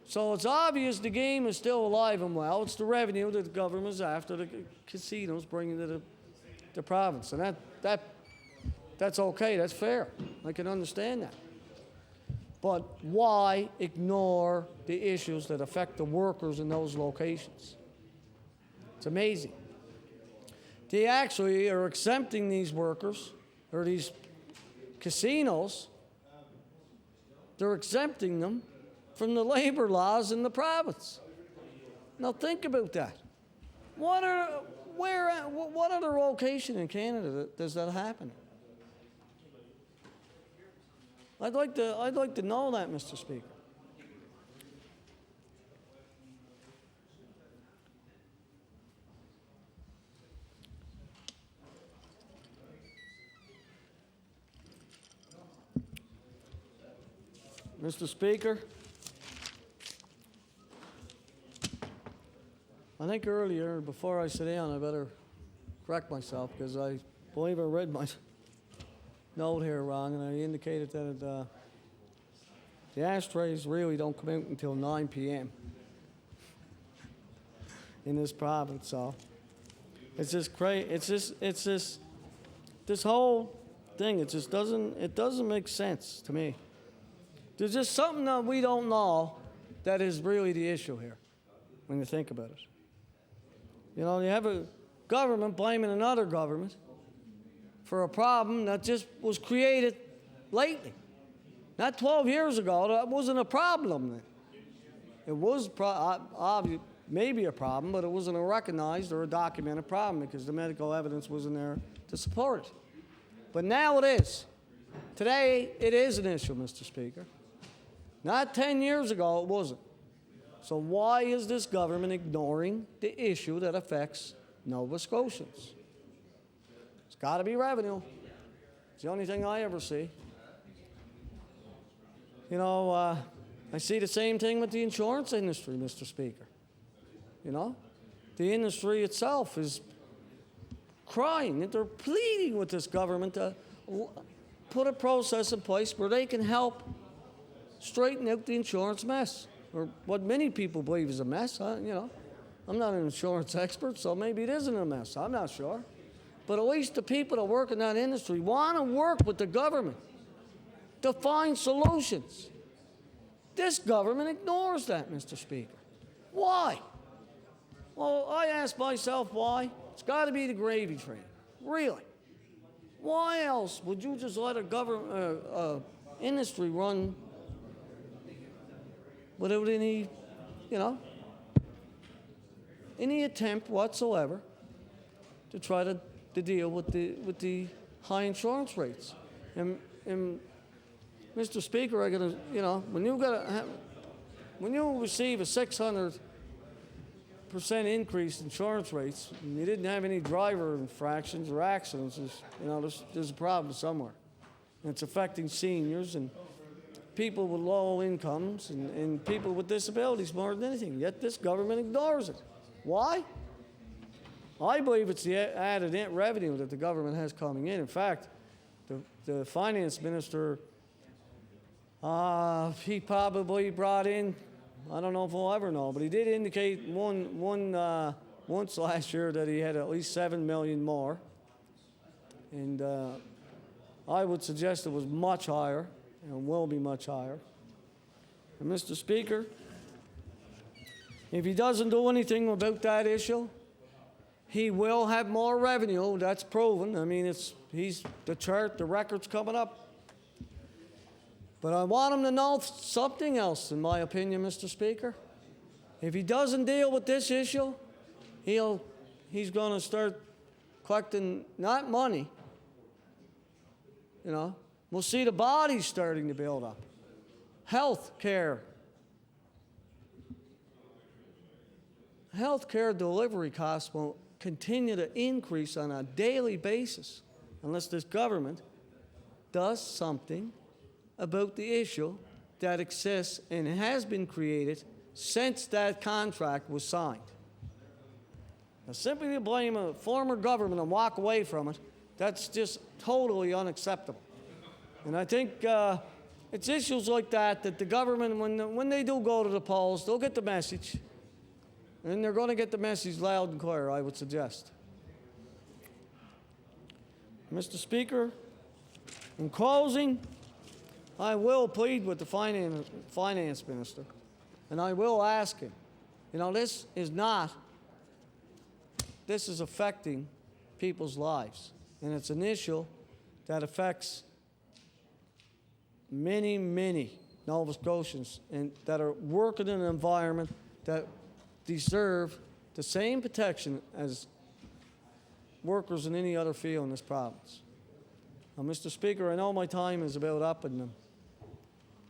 So it's obvious the game is still alive and well. It's the revenue that the government's after the casinos bringing to the province. And that's okay, that's fair. I can understand that. But why ignore the issues that affect the workers in those locations? It's amazing. They actually are exempting these workers, or these casinos, they're exempting them from the labor laws in the province. Now think about that. What other location in Canada does that happen? I'd like to know that, Mr. Speaker. Mr. Speaker, I think earlier, before I sit down, I better correct myself because I believe I read my note here wrong, and I indicated that the ashtrays really don't come out until 9 p.m. in this province. So it's just crazy. It's just this whole thing. It just doesn't make sense to me. There's just something that we don't know that is really the issue here when you think about it. You have a government blaming another government for a problem that just was created lately. Not 12 years ago. That wasn't a problem then. It was maybe a problem, but it wasn't a recognized or a documented problem because the medical evidence wasn't there to support it. But now it is. Today, it is an issue, Mr. Speaker. Not 10 years ago, it wasn't. So why is this government ignoring the issue that affects Nova Scotians? It's got to be revenue. It's the only thing I ever see. You know, I see the same thing with the insurance industry, Mr. Speaker. You know, the industry itself is crying and they're pleading with this government to put a process in place where they can help straighten out the insurance mess, or what many people believe is a mess. You know, I'm not an insurance expert, so maybe it isn't a mess. I'm not sure. But at least the people that work in that industry want to work with the government to find solutions. This government ignores that, Mr. Speaker. Why? Well, I ask myself why. It's got to be the gravy train. Really. Why else would you just let a industry run without any, you know, any attempt whatsoever to try to deal with the high insurance rates? And Mr. Speaker, I gotta, you know, when you receive a 600% increase in insurance rates, and you didn't have any driver infractions or accidents, you know, there's a problem somewhere. And it's affecting seniors and people with low incomes and people with disabilities more than anything. Yet this government ignores it. Why? I believe it's the added revenue that the government has coming in. In fact, the finance minister, he probably brought in, I don't know if we'll ever know, but he did indicate once last year that he had at least $7 million more. And I would suggest it was much higher and will be much higher. And Mr. Speaker, if he doesn't do anything about that issue, he will have more revenue. That's proven. I mean, the record's coming up. But I want him to know something else, in my opinion, Mr. Speaker. If he doesn't deal with this issue, he's going to start collecting, not money, you know. We'll see the bodies starting to build up. Health care delivery costs will continue to increase on a daily basis unless this government does something about the issue that exists and has been created since that contract was signed. Now, simply to blame a former government and walk away from it, that's just totally unacceptable. And I think it's issues like that the government, when they do go to the polls, they'll get the message. And they're going to get the message loud and clear, I would suggest. Mr. Speaker, in closing, I will plead with the finance minister, and I will ask him, you know, this is affecting people's lives, and it's an issue that affects many, many Nova Scotians and that are working in an environment that deserve the same protection as workers in any other field in this province. Now, Mr. Speaker, I know my time is about up, and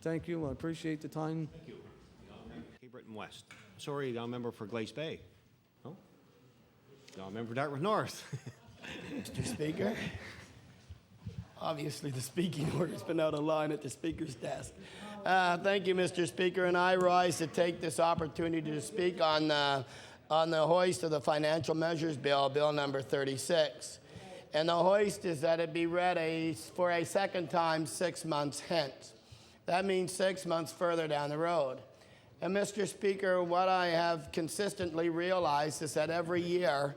thank you. I appreciate the time. Thank you. Cape Breton West. Sorry, I'm a member for Glace Bay. No? No, I'm a member for Dartmouth North. Mr. Speaker, obviously the speaking order's been out of line at the Speaker's desk. Thank you, Mr. Speaker, and I rise to take this opportunity to speak on the hoist of the Financial Measures Bill, Bill number 36. And the hoist is that it be read for a second time 6 months hence. That means 6 months further down the road. And Mr. Speaker, what I have consistently realized is that every year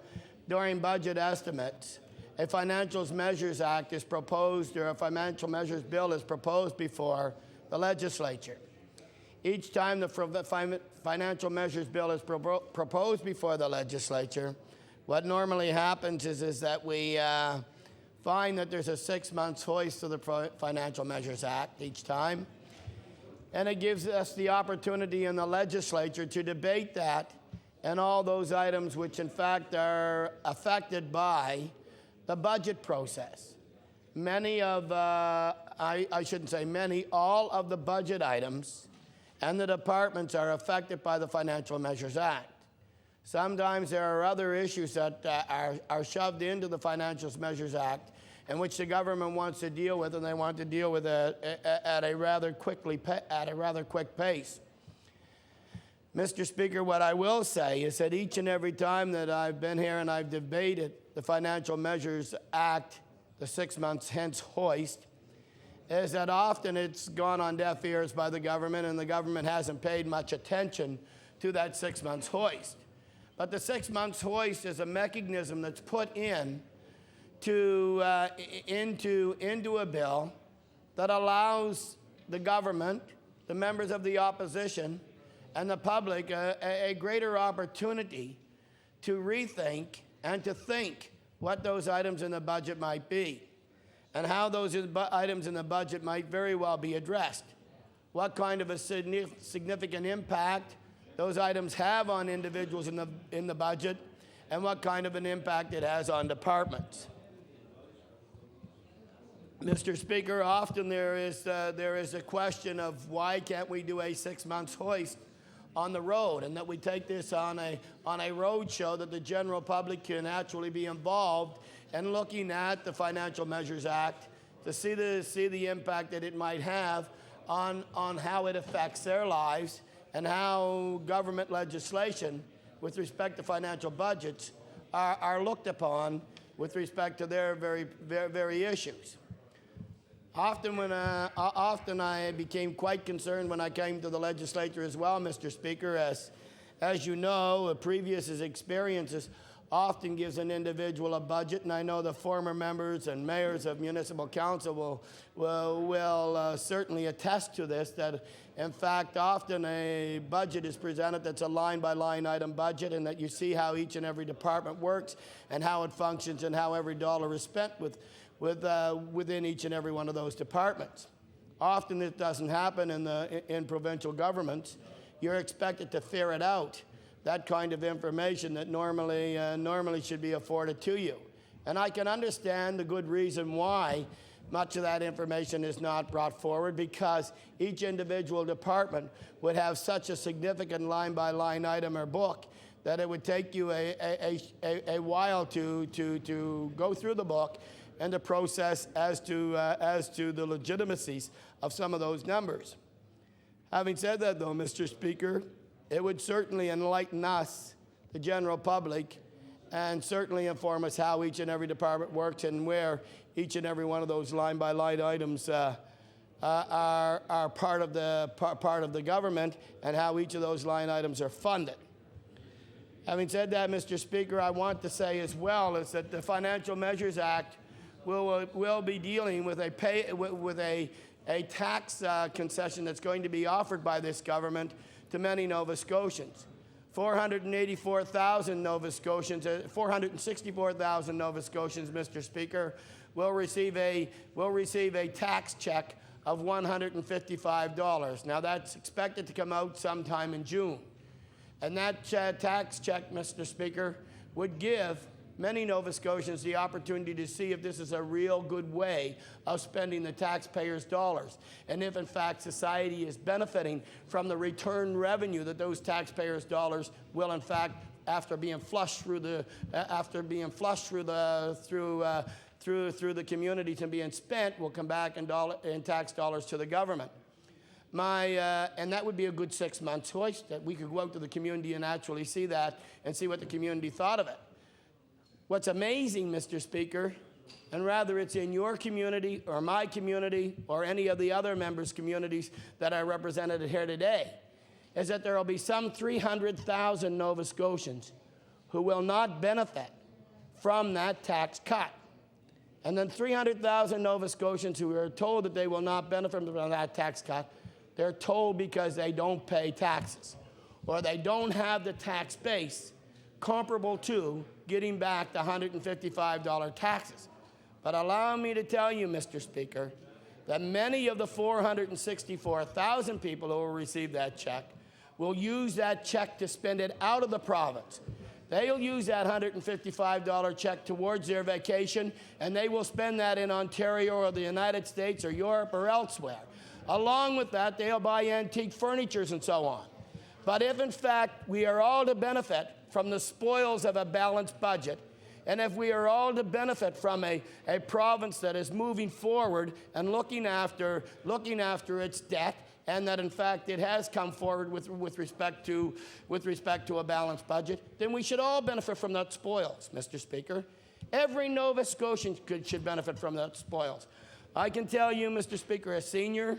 during budget estimates, a Financial Measures Act is proposed, or a Financial Measures Bill is proposed before the legislature. Each time the Financial Measures Bill is proposed before the legislature, what normally happens is that we find that there's a 6 months hoist of the Financial Measures Act each time. And it gives us the opportunity in the legislature to debate that and all those items which in fact are affected by the budget process. Many of, I shouldn't say many, all of the budget items and the departments are affected by the Financial Measures Act. Sometimes there are other issues that are shoved into the Financial Measures Act in which the government wants to deal with, and they want to deal with it at a rather quick pace. Mr. Speaker, what I will say is that each and every time that I've been here and I've debated the Financial Measures Act, the 6 months hence hoist, is that often it's gone on deaf ears by the government, and the government hasn't paid much attention to that 6 months hoist. But the 6 months hoist is a mechanism that's put into a bill that allows the government, the members of the opposition, and the public a greater opportunity to rethink and to think what those items in the budget might be and how those items in the budget might very well be addressed. What kind of a significant impact those items have on individuals in the budget, and what kind of an impact it has on departments. Mr. Speaker, often there is a question of why can't we do a 6 months hoist on the road, and that we take this on a road show that the general public can actually be involved in looking at the Financial Measures Act to see the impact that it might have on how it affects their lives and how government legislation with respect to financial budgets are looked upon with respect to their very issues. Often I became quite concerned when I came to the legislature as well, Mr. Speaker, as you know, previous experiences often gives an individual a budget, and I know the former members and mayors of municipal council will certainly attest to this, that in fact often a budget is presented that's a line-by-line item budget, and that you see how each and every department works and how it functions and how every dollar is spent within each and every one of those departments. Often this doesn't happen in provincial governments. You're expected to ferret out that kind of information that normally should be afforded to you. And I can understand the good reason why much of that information is not brought forward, because each individual department would have such a significant line-by-line item or book that it would take you a while to go through the book and the process as to the legitimacies of some of those numbers. Having said that, though, Mr. Speaker, it would certainly enlighten us, the general public, and certainly inform us how each and every department works and where each and every one of those line-by-line items are part of the government, and how each of those line items are funded. Having said that, Mr. Speaker, I want to say as well is that the Financial Measures Act will be dealing with a tax concession that's going to be offered by this government to many Nova Scotians. 464,000 Nova Scotians, Mr. Speaker, will receive a tax check of $155. Now that's expected to come out sometime in June. And that tax check, Mr. Speaker, would give many Nova Scotians the opportunity to see if this is a real good way of spending the taxpayers' dollars, and if in fact society is benefiting from the return revenue that those taxpayers' dollars will in fact, after being flushed through the communities and being spent, will come back in tax dollars to the government. And that would be a good 6 months hoist, that we could go out to the community and actually see that and see what the community thought of it. What's amazing, Mr. Speaker, and rather it's in your community or my community or any of the other members' communities that are represented here today, is that there will be some 300,000 Nova Scotians who will not benefit from that tax cut. And then 300,000 Nova Scotians who are told that they will not benefit from that tax cut, they're told because they don't pay taxes, or they don't have the tax base comparable to getting back the $155 taxes. But allow me to tell you, Mr. Speaker, that many of the 464,000 people who will receive that check will use that check to spend it out of the province. They'll use that $155 check towards their vacation, and they will spend that in Ontario or the United States or Europe or elsewhere. Along with that, they'll buy antique furnitures and so on. But if, in fact, we are all to benefit from the spoils of a balanced budget, and if we are all to benefit from a province that is moving forward and looking after its debt, and that in fact it has come forward with respect to a balanced budget, then we should all benefit from that spoils, Mr. Speaker. Every Nova Scotian should benefit from that spoils. I can tell you, Mr. Speaker, a senior,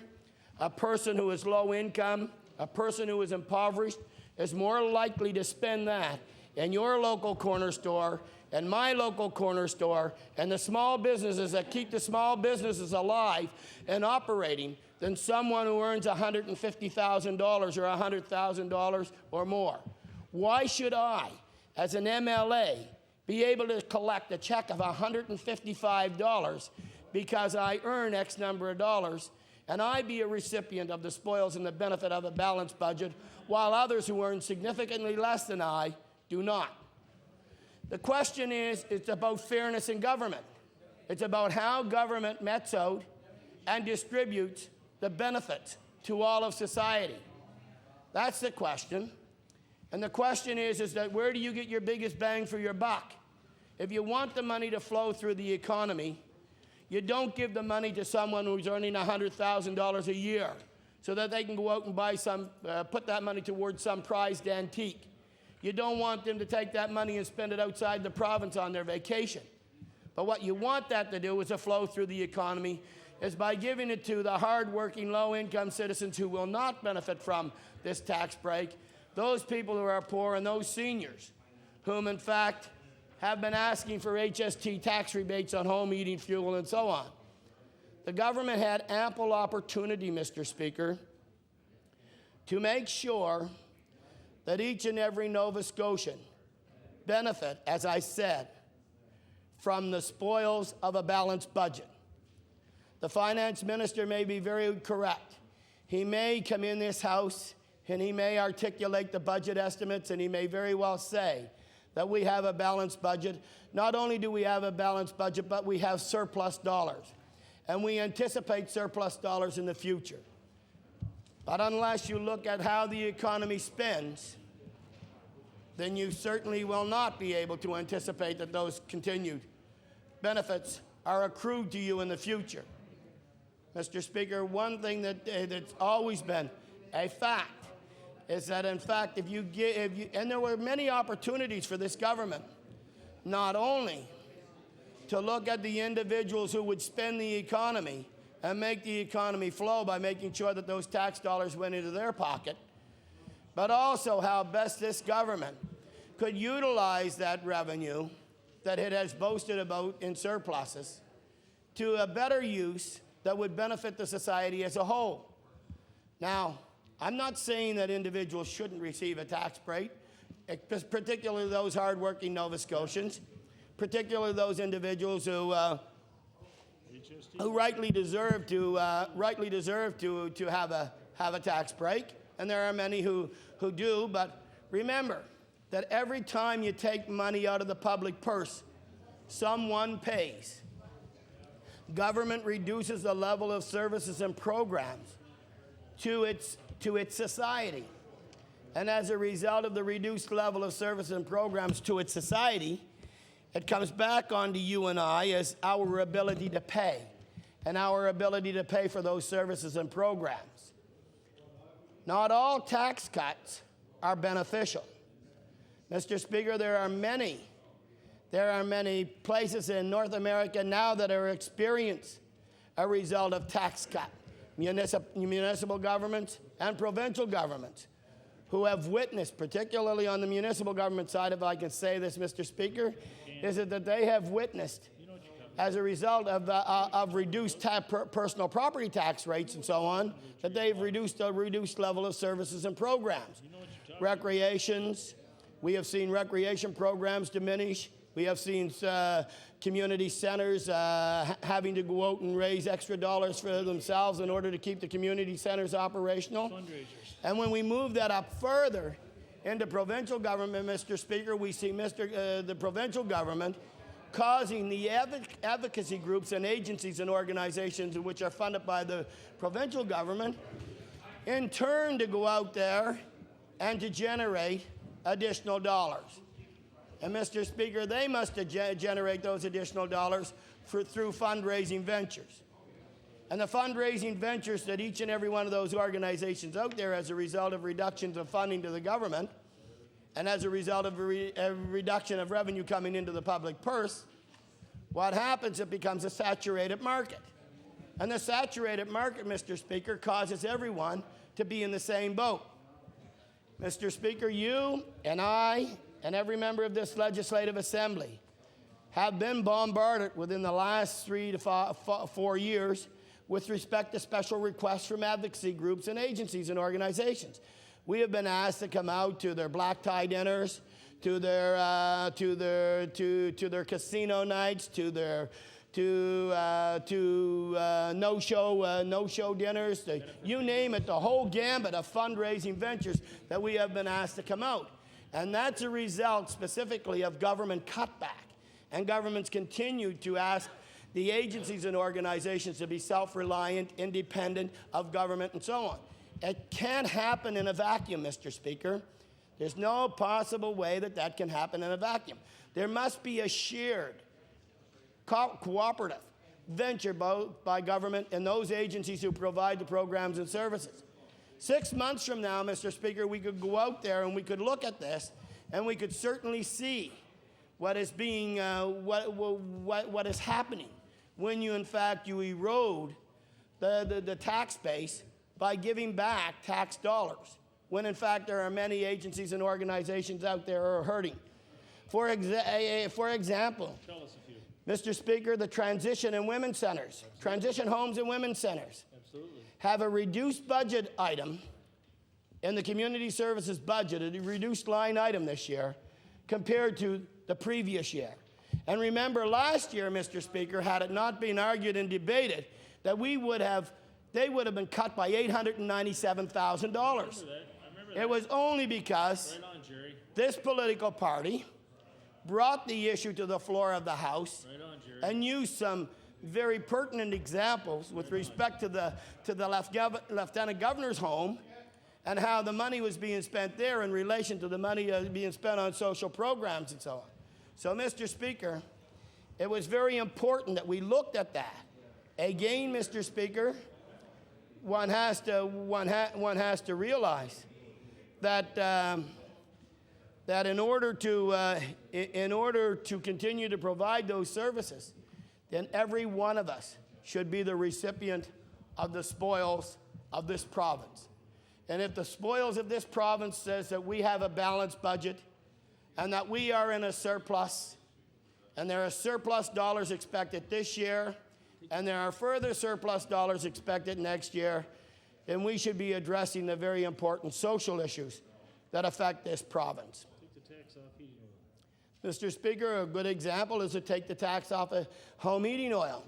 a person who is low income, a person who is impoverished, is more likely to spend that in your local corner store and my local corner store and the small businesses that keep the small businesses alive and operating than someone who earns $150,000 or $100,000 or more. Why should I, as an MLA, be able to collect a check of $155 because I earn X number of dollars, and I be a recipient of the spoils and the benefit of a balanced budget, while others who earn significantly less than I do not? The question is, it's about fairness in government. It's about how government metes out and distributes the benefits to all of society. That's the question. And the question is that where do you get your biggest bang for your buck? If you want the money to flow through the economy, you don't give the money to someone who's earning $100,000 a year so that they can go out and buy put that money towards some prized antique. You don't want them to take that money and spend it outside the province on their vacation. But what you want that to do is to flow through the economy is by giving it to the hard-working, low-income citizens who will not benefit from this tax break, those people who are poor and those seniors whom, in fact, have been asking for HST tax rebates on home heating fuel and so on. The government had ample opportunity, Mr. Speaker, to make sure that each and every Nova Scotian benefit, as I said, from the spoils of a balanced budget. The finance minister may be very correct. He may come in this House and he may articulate the budget estimates, and he may very well say that we have a balanced budget. Not only do we have a balanced budget, but we have surplus dollars. And we anticipate surplus dollars in the future. But unless you look at how the economy spends, then you certainly will not be able to anticipate that those continued benefits are accrued to you in the future. Mr. Speaker, one thing that's always been a fact is that, in fact, and there were many opportunities for this government, not only to look at the individuals who would spend the economy and make the economy flow by making sure that those tax dollars went into their pocket, but also how best this government could utilize that revenue that it has boasted about in surpluses to a better use that would benefit the society as a whole. Now, I'm not saying that individuals shouldn't receive a tax break, particularly those hardworking Nova Scotians, particularly those individuals who rightly deserve to have a tax break, and there are many who do. But remember that every time you take money out of the public purse, someone pays. Government reduces the level of services and programs to its society. And as a result of the reduced level of services and programs to its society, it comes back onto you and I as our ability to pay, and our ability to pay for those services and programs. Not all tax cuts are beneficial. Mr. Speaker, there are many places in North America now that are experiencing a result of tax cut. Municipal governments and provincial governments who have witnessed, particularly on the municipal government side, if I can say this, Mr. Speaker, is that they have witnessed, as a result of reduced personal property tax rates and so on, that they've reduced a reduced level of services and programs. Recreations, we have seen recreation programs diminish. We have seen community centers having to go out and raise extra dollars for themselves in order to keep the community centers operational. Fundraisers. And when we move that up further into provincial government, Mr. Speaker, we see the provincial government causing the advocacy groups and agencies and organizations which are funded by the provincial government in turn to go out there and to generate additional dollars. And Mr. Speaker, they must generate those additional dollars through fundraising ventures. And the fundraising ventures that each and every one of those organizations out there, as a result of reductions of funding to the government, and as a result of a reduction of revenue coming into the public purse, what happens, it becomes a saturated market. And the saturated market, Mr. Speaker, causes everyone to be in the same boat. Mr. Speaker, you and I and every member of this legislative assembly have been bombarded within the last 3 to 4 years with respect to special requests from advocacy groups and agencies and organizations. We have been asked to come out to their black tie dinners, to their casino nights, to their no-show dinners, you name it, the whole gambit of fundraising ventures that we have been asked to come out. And that's a result specifically of government cutback. And governments continue to ask the agencies and organizations to be self-reliant, independent of government, and so on. It can't happen in a vacuum, Mr. Speaker. There's no possible way that that can happen in a vacuum. There must be a shared, cooperative venture both by government and those agencies who provide the programs and services. 6 months from now, Mr. Speaker, we could go out there and we could look at this, and we could certainly see what is being, what is happening when you, in fact, you erode the tax base by giving back tax dollars, when in fact there are many agencies and organizations out there who are hurting. For example, tell us a few. Mr. Speaker, the transition and women's centers, transition homes and women's centers, have a reduced budget item in the community services budget, a reduced line item this year compared to the previous year. And remember, last year, Mr. Speaker, had it not been argued and debated, that they would have been cut by $897,000. It was only because this political party brought the issue to the floor of the House and used some very pertinent examples with respect to the Lieutenant Governor's home and how the money was being spent there in relation to the money being spent on social programs and so on. So, Mr. Speaker, it was very important that we looked at that. Again, Mr. Speaker, one has to realize that that in order to continue to provide those services, then every one of us should be the recipient of the spoils of this province. And if the spoils of this province says that we have a balanced budget and that we are in a surplus, and there are surplus dollars expected this year, and there are further surplus dollars expected next year, then we should be addressing the very important social issues that affect this province. Mr. Speaker, a good example is to take the tax off of home heating oil.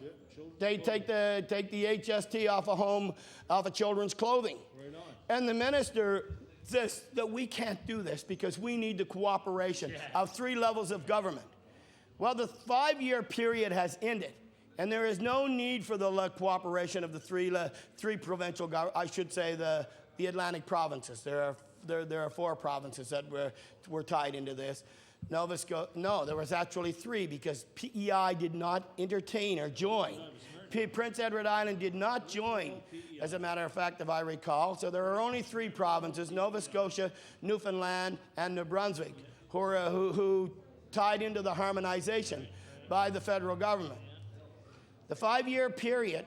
They take the HST off of children's clothing. Right on. And the minister says that we can't do this because we need the cooperation of 3 levels of government. Well, the 5-year period has ended, and there is no need for the cooperation of the three provincial governments. I should say the Atlantic provinces. There are 4 provinces that were tied into this. No, there was actually 3 because PEI did not entertain or join. Prince Edward Island did not join, as a matter of fact, if I recall. So there are only 3 provinces, Nova Scotia, Newfoundland, and New Brunswick, who tied into the harmonization by the federal government. The 5-year period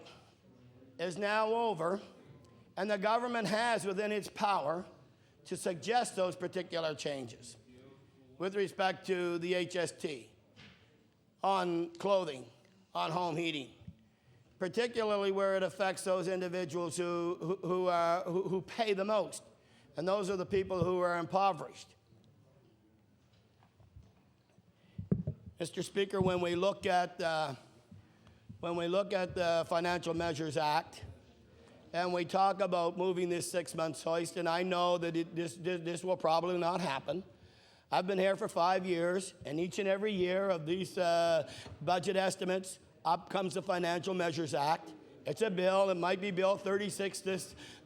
is now over, and the government has within its power to suggest those particular changes with respect to the HST, on clothing, on home heating, particularly where it affects those individuals who pay the most, and those are the people who are impoverished. Mr. Speaker, when we look at the Financial Measures Act, and we talk about moving this 6 months hoist, and I know that this will probably not happen. I've been here for 5 years, and each and every year of these budget estimates, up comes the Financial Measures Act. It's a bill. It might be Bill 36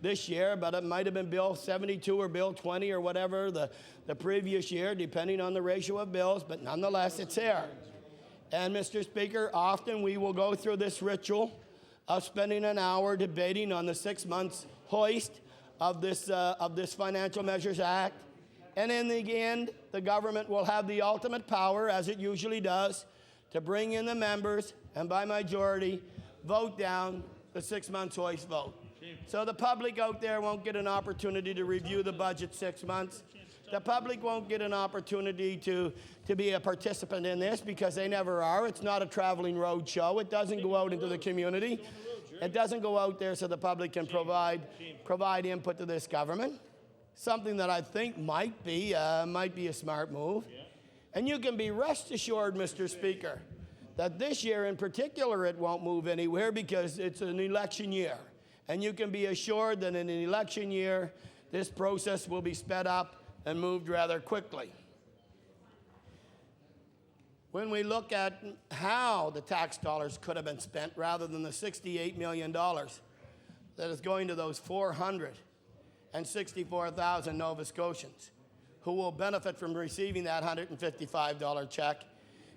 this year, but it might have been Bill 72 or Bill 20 or whatever the previous year, depending on the ratio of bills, but nonetheless, it's here. And Mr. Speaker, often we will go through this ritual of spending an hour debating on the 6 months hoist of this Financial Measures Act. And in the end, the government will have the ultimate power, as it usually does, to bring in the members and by majority vote down the 6 months hoist vote. So the public out there won't get an opportunity to review the budget 6 months. The public won't get an opportunity to be a participant in this because they never are. It's not a traveling road show. It doesn't go out into the community. It doesn't go out there so the public can provide input to this government. Something that I think might be a smart move. And you can be rest assured, Mr. Speaker, that this year in particular it won't move anywhere because it's an election year. And you can be assured that in an election year, this process will be sped up and moved rather quickly. When we look at how the tax dollars could have been spent rather than the $68 million that is going to those 464,000 Nova Scotians who will benefit from receiving that $155 check.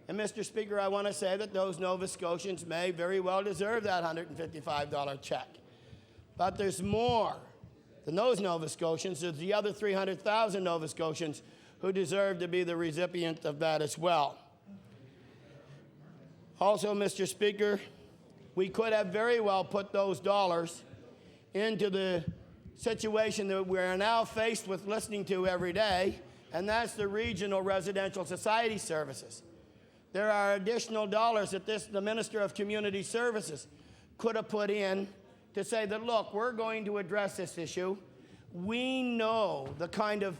And Mr. Speaker, I want to say that those Nova Scotians may very well deserve that $155 check. But there's more than those Nova Scotians. There's the other 300,000 Nova Scotians who deserve to be the recipient of that as well. Also, Mr. Speaker, we could have very well put those dollars into the situation that we're now faced with listening to every day, and that's the Regional Residential Society Services. There are additional dollars that the Minister of Community Services could have put in to say that, look, we're going to address this issue. We know the kind of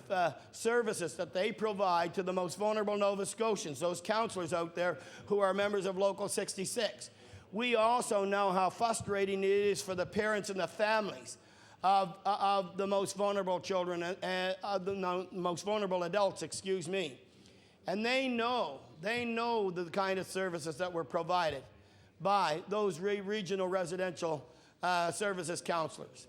services that they provide to the most vulnerable Nova Scotians, those councillors out there who are members of Local 66. We also know how frustrating it is for the parents and the families of the most vulnerable children, of the most vulnerable adults, excuse me. And they know the kind of services that were provided by those regional residential services counselors.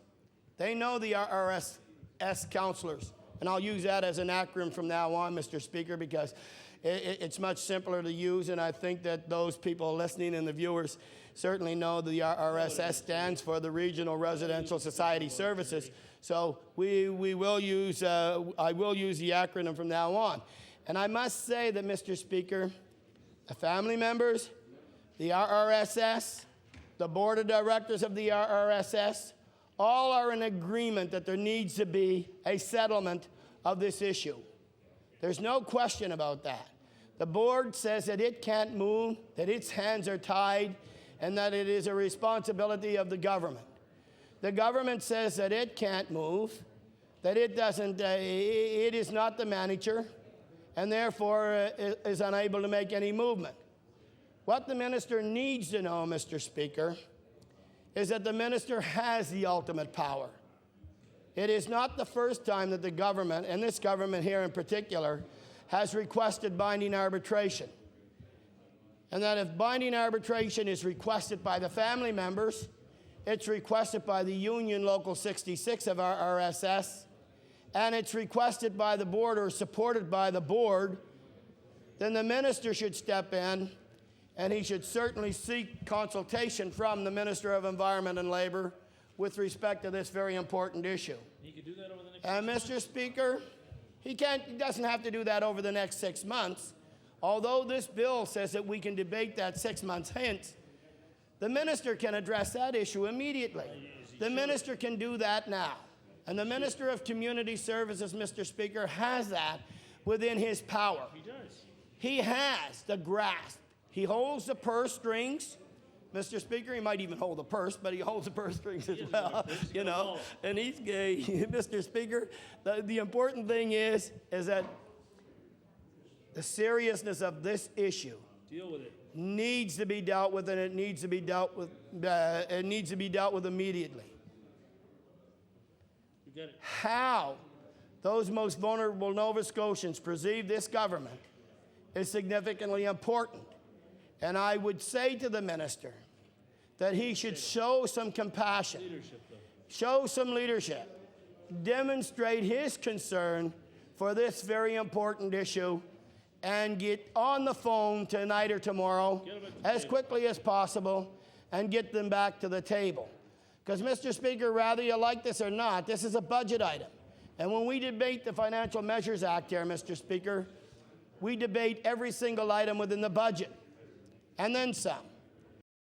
They know the RRSS counselors, and I'll use that as an acronym from now on, Mr. Speaker, because it's much simpler to use, and I think that those people listening and the viewers certainly know the RRSS stands for the Regional Residential Society Services. So I will use the acronym from now on. And I must say that, Mr. Speaker, the family members, the RRSS, the board of directors of the RRSS, all are in agreement that there needs to be a settlement of this issue. There's no question about that. The board says that it can't move, that its hands are tied, and that it is a responsibility of the government. The government says that it can't move, that it is not the manager, and therefore is unable to make any movement. What the minister needs to know, Mr. Speaker, is that the minister has the ultimate power. It is not the first time that the government, and this government here in particular, has requested binding arbitration. And that if binding arbitration is requested by the family members, it's requested by the Union Local 66 of our RSS, and it's requested by the board or supported by the board, then the minister should step in, and he should certainly seek consultation from the Minister of Environment and Labor with respect to this very important issue. He could do that over the next and Mr. Speaker, he doesn't have to do that over the next 6 months. Although this bill says that we can debate that 6 months hence, the minister can address that issue immediately. The minister can do that now. And the Minister of Community Services, Mr. Speaker, has that within his power. He does. He has the grasp. He holds the purse strings. Mr. Speaker, he might even hold the purse, but he holds the purse strings as well, you know. And he's gay. Mr. Speaker, the important thing is that the seriousness of this issue Deal with it. needs to be dealt with, and it needs to be dealt with. It needs to be dealt with immediately. You get it. How those most vulnerable Nova Scotians perceive this government is significantly important. And I would say to the minister that he should show some compassion, show some leadership, demonstrate his concern for this very important issue, and get on the phone tonight or tomorrow as quickly as possible and get them back to the table. Because, Mr. Speaker, whether you like this or not, this is a budget item. And when we debate the Financial Measures Act here, Mr. Speaker, we debate every single item within the budget, and then some.